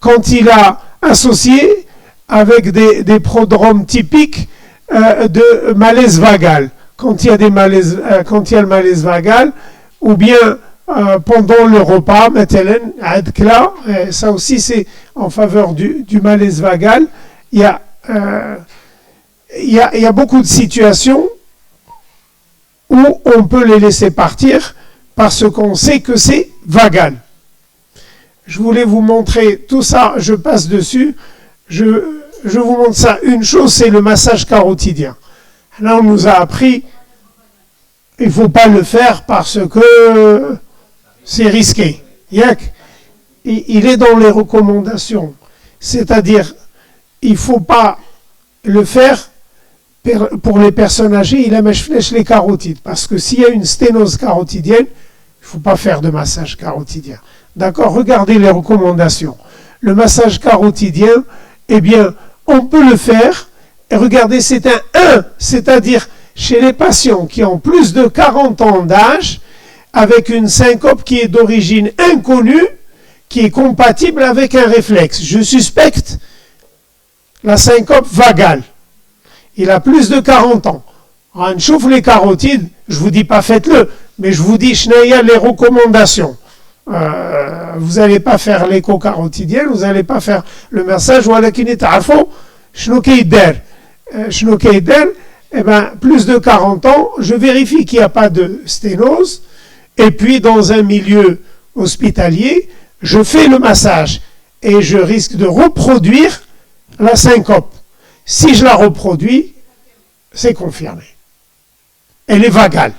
[SPEAKER 1] quand il a associé avec des prodromes typiques de malaise vagal, quand il y a le malaise vagal, ou bien pendant le repas, ça aussi c'est en faveur du malaise vagal. Il y a beaucoup de situations où on peut les laisser partir parce qu'on sait que c'est vagal. Je voulais vous montrer tout ça, je passe dessus. Je vous montre ça. Une chose, c'est le massage carotidien. Là, on nous a appris, il ne faut pas le faire parce que c'est risqué. Il est dans les recommandations. C'est-à-dire, il ne faut pas le faire pour les personnes âgées, il a les carotides. Parce que s'il y a une sténose carotidienne, il ne faut pas faire de massage carotidien. D'accord? Regardez les recommandations. Le massage carotidien, eh bien, on peut le faire. Et regardez, c'est un 1, c'est-à-dire chez les patients qui ont plus de 40 ans d'âge, avec une syncope qui est d'origine inconnue, qui est compatible avec un réflexe. Je suspecte la syncope vagale. Il a plus de 40 ans. On chauffe les carotides, je ne vous dis pas faites-le, mais je vous dis, les recommandations. Vous n'allez pas faire l'écho carotidien, vous n'allez pas faire le massage, plus de 40 ans, je vérifie qu'il n'y a pas de sténose, et puis dans un milieu hospitalier, je fais le massage, et je risque de reproduire la syncope. Si je la reproduis, c'est confirmé. Elle est vagale.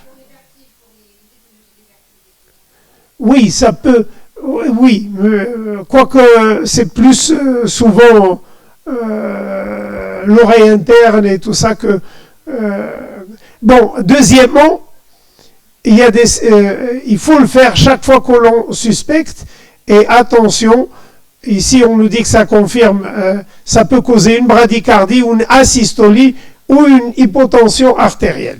[SPEAKER 1] Oui, ça peut... Oui, quoique c'est plus souvent l'oreille interne et tout ça que... Bon, deuxièmement, il faut le faire chaque fois que l'on suspecte. Et attention, ici on nous dit que ça confirme, ça peut causer une bradycardie ou une asystolie ou une hypotension artérielle.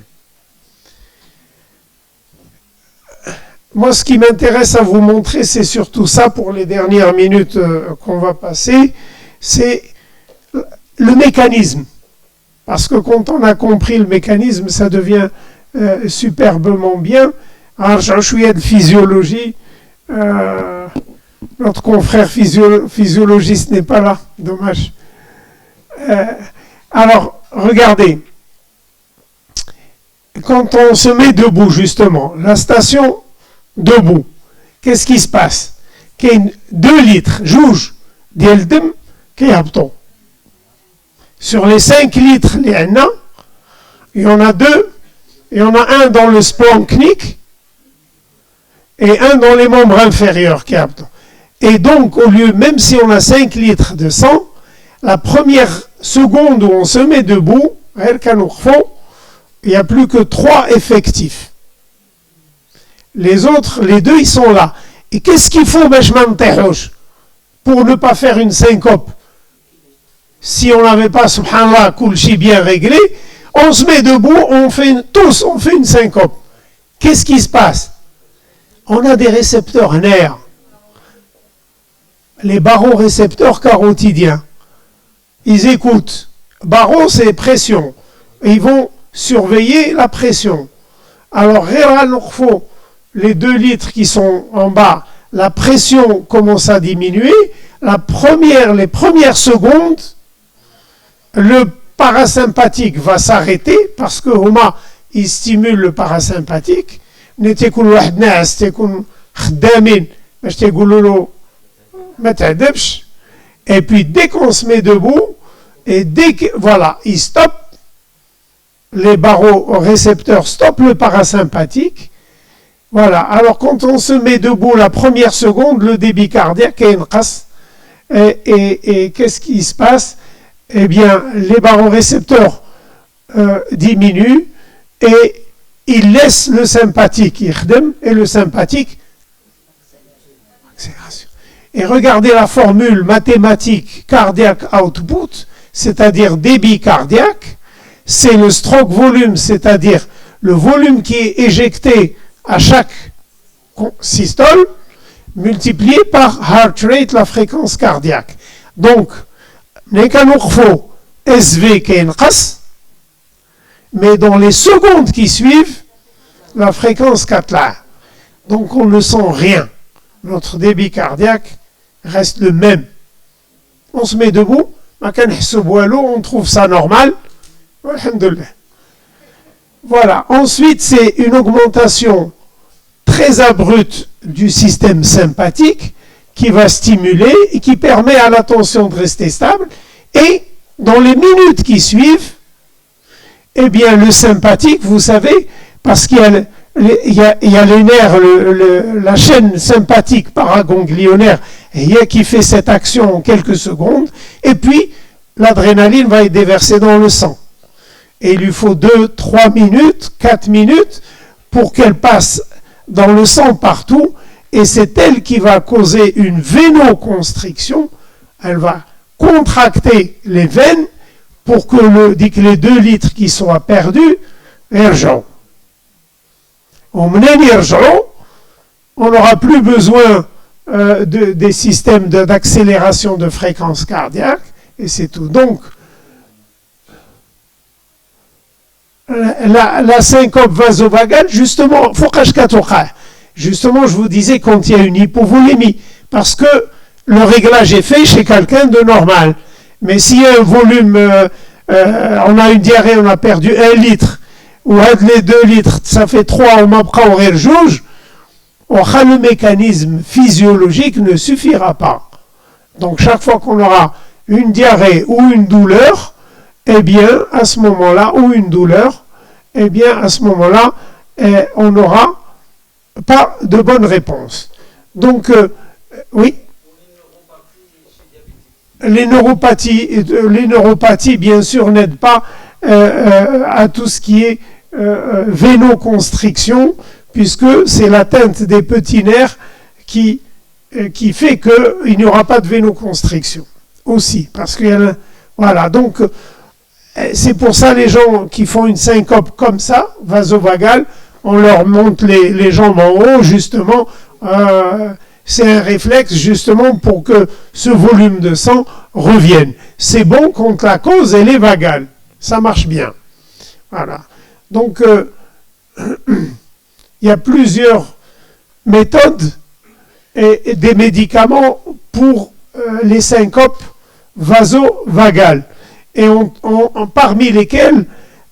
[SPEAKER 1] Moi, ce qui m'intéresse à vous montrer, c'est surtout ça pour les dernières minutes qu'on va passer, c'est le mécanisme. Parce que quand on a compris le mécanisme, ça devient superbement bien. Alors, je suis de physiologie. Notre confrère physiologiste n'est pas là, dommage. Alors, regardez, quand on se met debout, justement, la station debout, qu'est-ce qui se passe? Qu'il y a 2 litres, jouge, ديال الدم كيهبطوا. Sur les 5 litres, il y en a 2, il y en a un dans le splanchnique et un dans les membres inférieurs qui haptent. Et donc, au lieu, même si on a 5 litres de sang, la première seconde où on se met debout, il n'y a plus que 3 effectifs. Les autres, les 2, ils sont là. Et qu'est-ce qu'il faut, pour ne pas faire une syncope? Si on n'avait pas, subhanallah, Kulchi bien réglé, on se met debout, on fait une syncope. Qu'est-ce qui se passe? On a des récepteurs nerfs. Les barorécepteurs carotidiens. Ils écoutent. Baro, c'est pression. Ils vont surveiller la pression. Alors, les 2 litres qui sont en bas, la pression commence à diminuer. Les premières secondes, le parasympathique va s'arrêter parce que Homa, il stimule le parasympathique. Et puis dès qu'on se met debout, et dès que, voilà, il stoppe, les barorécepteurs stoppent le parasympathique. Voilà, alors quand on se met debout la première seconde, le débit cardiaque est une casse. Et qu'est-ce qui se passe? Eh bien, les barorécepteurs diminuent et ils laissent le sympathique et le sympathique accélération. Et regardez la formule mathématique cardiaque output, c'est-à-dire débit cardiaque, c'est le stroke volume, c'est-à-dire le volume qui est éjecté à chaque systole, multiplié par heart rate, la fréquence cardiaque. Donc, SV qui est mais dans les secondes qui suivent, la fréquence 4 là. Donc on ne sent rien. Notre débit cardiaque reste le même. On se met debout, on trouve ça normal. Voilà. Ensuite, c'est une augmentation très abrupte du système sympathique qui va stimuler et qui permet à la tension de rester stable. Et dans les minutes qui suivent, eh bien, le sympathique, vous savez, parce qu'il y a les nerfs, la chaîne sympathique paraganglionnaire qui fait cette action en quelques secondes, et puis l'adrénaline va être déversée dans le sang. Et il lui faut 2, 3 minutes, 4 minutes pour qu'elle passe dans le sang partout, et c'est elle qui va causer une vénoconstriction. Elle va contracter les veines pour que les 2 litres qui soient perdus, on n'aura plus besoin des systèmes d'accélération de fréquence cardiaque, et c'est tout. Donc, la syncope vasovagale, justement, je vous disais quand il y a une hypovolémie, parce que le réglage est fait chez quelqu'un de normal. Mais s'il y a un volume, on a une diarrhée, on a perdu 1 litre, ou les 2 litres, ça fait 3, on m'apprend au juge, le mécanisme physiologique ne suffira pas. Donc chaque fois qu'on aura une diarrhée ou une douleur, eh bien, à ce moment-là, ou une douleur, eh bien, à ce moment-là, on n'aura pas de bonne réponse. Donc, oui. Les neuropathies, bien sûr, n'aident pas à tout ce qui est vénoconstriction, puisque c'est l'atteinte des petits nerfs qui fait qu'il n'y aura pas de vénoconstriction aussi. Parce que, voilà, donc, c'est pour ça les gens qui font une syncope comme ça, vasovagale, on leur monte les jambes en haut, justement, c'est un réflexe justement pour que ce volume de sang revienne. C'est bon contre la cause, elle est vagale. Ça marche bien. Voilà. Donc, il y a plusieurs méthodes et des médicaments pour les syncopes vasovagales. et parmi lesquels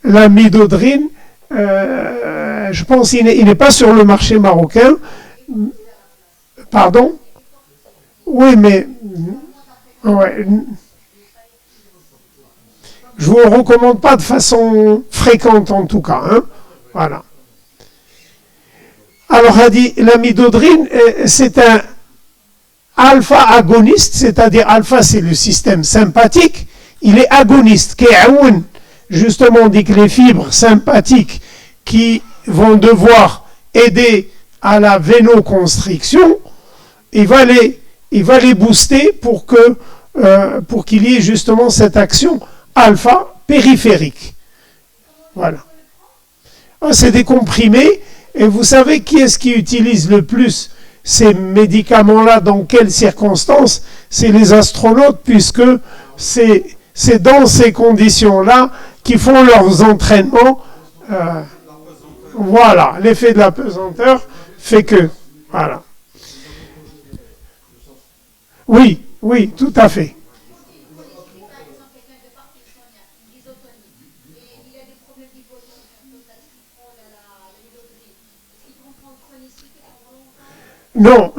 [SPEAKER 1] la midodrine, je pense qu'il n'est pas sur le marché marocain. Pardon? Oui, mais ouais, je ne vous le recommande pas de façon fréquente en tout cas. Hein. Voilà. Alors, a dit, la midodrine, c'est un alpha-agoniste, c'est-à-dire alpha, c'est le système sympathique, il est agoniste, qui est justement, on dit que les fibres sympathiques qui vont devoir aider à la vénoconstriction, il va les booster pour qu'il y ait justement cette action alpha périphérique. Voilà. C'est des comprimés, et vous savez qui est-ce qui utilise le plus ces médicaments-là, dans quelles circonstances? C'est les astronautes, puisque c'est dans ces conditions-là qu'ils font leurs entraînements. Voilà, l'effet de la pesanteur fait que... Voilà. Oui, tout à fait. Non,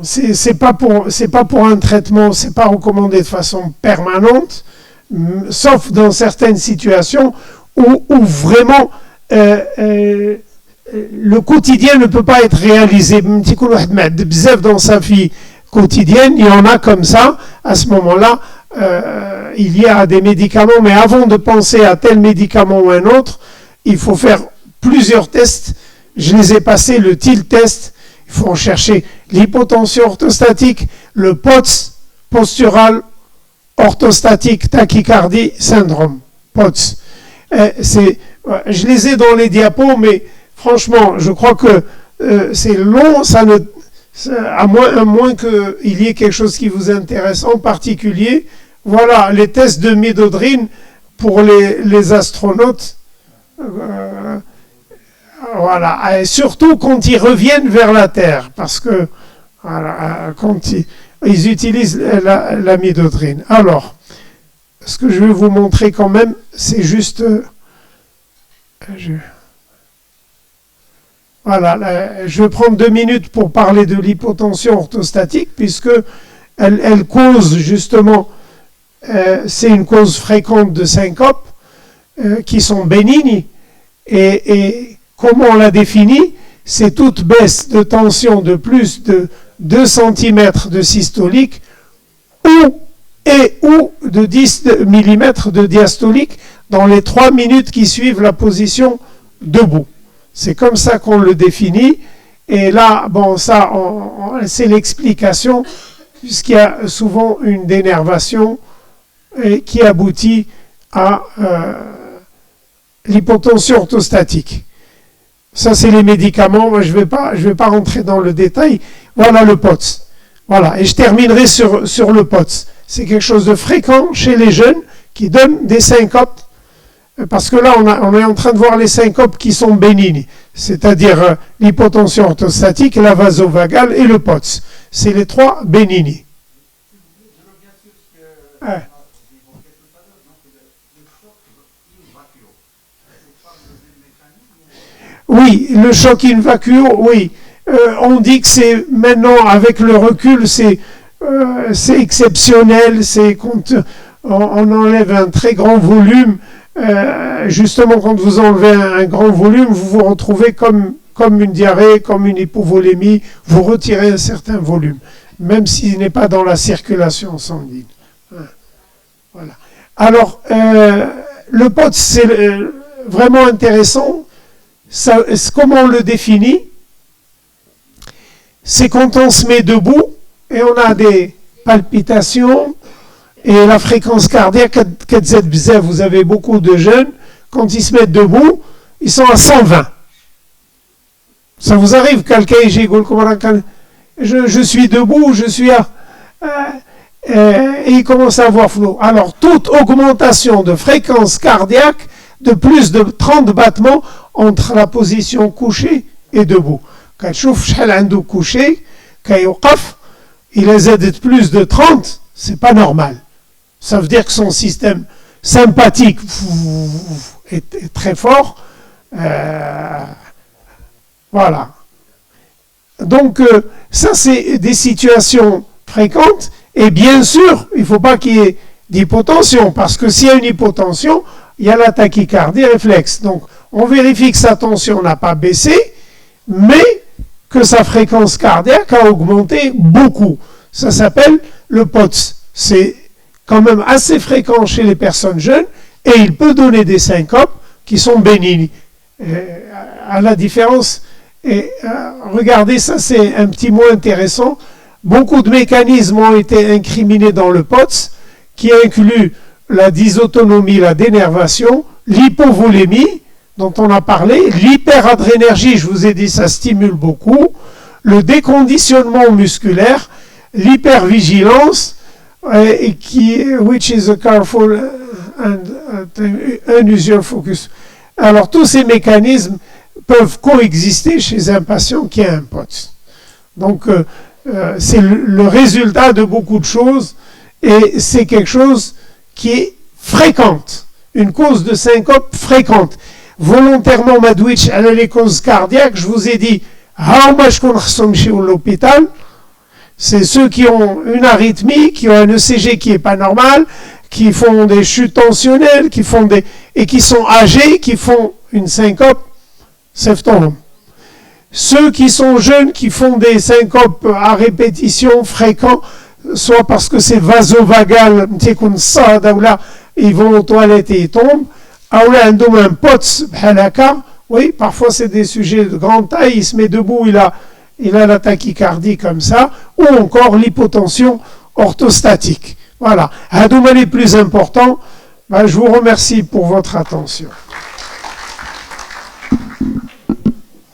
[SPEAKER 1] c'est pas pour un traitement, c'est pas recommandé de façon permanente, sauf dans certaines situations où vraiment le quotidien ne peut pas être réalisé. Dans sa vie quotidienne, il y en a comme ça. À ce moment-là, il y a des médicaments, mais avant de penser à tel médicament ou un autre, il faut faire plusieurs tests. Je les ai passés, le TIL test, il faut en chercher l'hypotension orthostatique, le POTS, postural orthostatique tachycardie syndrome, POTS. Je les ai dans les diapos, mais franchement, je crois que c'est long, à moins qu'il y ait quelque chose qui vous intéresse en particulier. Voilà, les tests de midodrine pour les astronautes. Voilà, et surtout quand ils reviennent vers la Terre, parce que voilà, quand ils utilisent la midodrine. Alors, ce que je vais vous montrer quand même, c'est juste... Voilà, je vais prendre 2 minutes pour parler de l'hypotension orthostatique, puisque elle cause justement, c'est une cause fréquente de syncopes qui sont bénignes, et comment on la définit? C'est toute baisse de tension de plus de 2 cm de systolique ou de 10 mm de diastolique dans les 3 minutes qui suivent la position debout. C'est comme ça qu'on le définit. Et là, bon, ça, c'est l'explication, puisqu'il y a souvent une dénervation qui aboutit à l'hypotension orthostatique. Ça, c'est les médicaments. Moi, je vais pas rentrer dans le détail. Voilà le POTS. Voilà. Et je terminerai sur le POTS. C'est quelque chose de fréquent chez les jeunes qui donne des syncopes. Parce que là, on est en train de voir les syncopes qui sont bénignes. C'est-à-dire l'hypotension orthostatique, la vasovagale et le POTS. C'est les 3 bénignes. Oui, le choc in vacuo, oui. On dit que c'est maintenant, avec le recul, c'est exceptionnel, c'est quand on enlève un très grand volume. Justement, quand vous enlevez un grand volume, vous vous retrouvez comme une diarrhée, comme une hypovolémie, vous retirez un certain volume, même s'il n'est pas dans la circulation sanguine. Voilà. Alors, le POTS, c'est vraiment intéressant. Comment on le définit? C'est quand on se met debout et on a des palpitations et la fréquence cardiaque, vous avez beaucoup de jeunes, quand ils se mettent debout, ils sont à 120. Ça vous arrive, quelqu'un, je suis debout, je suis à... et il commence à avoir flot. Alors, toute augmentation de fréquence cardiaque de plus de 30 battements entre la position couchée et debout. Quand je suis couché, quand il a plus de 30, c'est pas normal. Ça veut dire que son système sympathique est très fort. Voilà. Donc, ça, c'est des situations fréquentes. Et bien sûr, il ne faut pas qu'il y ait d'hypotension, parce que s'il y a une hypotension, il y a la tachycardie réflexe. Donc, on vérifie que sa tension n'a pas baissé, mais que sa fréquence cardiaque a augmenté beaucoup. Ça s'appelle le POTS. C'est quand même assez fréquent chez les personnes jeunes, et il peut donner des syncopes qui sont bénignes. À la différence, regardez, ça c'est un petit mot intéressant, beaucoup de mécanismes ont été incriminés dans le POTS, qui inclut la dysautonomie, la dénervation, l'hypovolémie, dont on a parlé, l'hyperadrénergie, je vous ai dit, ça stimule beaucoup, le déconditionnement musculaire, l'hypervigilance, which is a careful and unusual focus. Alors, tous ces mécanismes peuvent coexister chez un patient qui a un POTS. Donc, c'est le résultat de beaucoup de choses, et c'est quelque chose qui est fréquente, une cause de syncope fréquente. Volontairement, Madwitch, à les causes cardiaques, je vous ai dit, how much qu'on ressemble chez l'hôpital, c'est ceux qui ont une arythmie, qui ont un ECG qui n'est pas normal, qui font des chutes tensionnelles, et qui sont âgés, qui font une syncope septonome. Ceux qui sont jeunes, qui font des syncopes à répétition soit parce que c'est vasovagal, ils vont aux toilettes et ils tombent, un POTS, oui, parfois c'est des sujets de grande taille, il se met debout, il a la tachycardie comme ça, ou encore l'hypotension orthostatique. Voilà. Hadouma les plus importants, je vous remercie pour votre attention.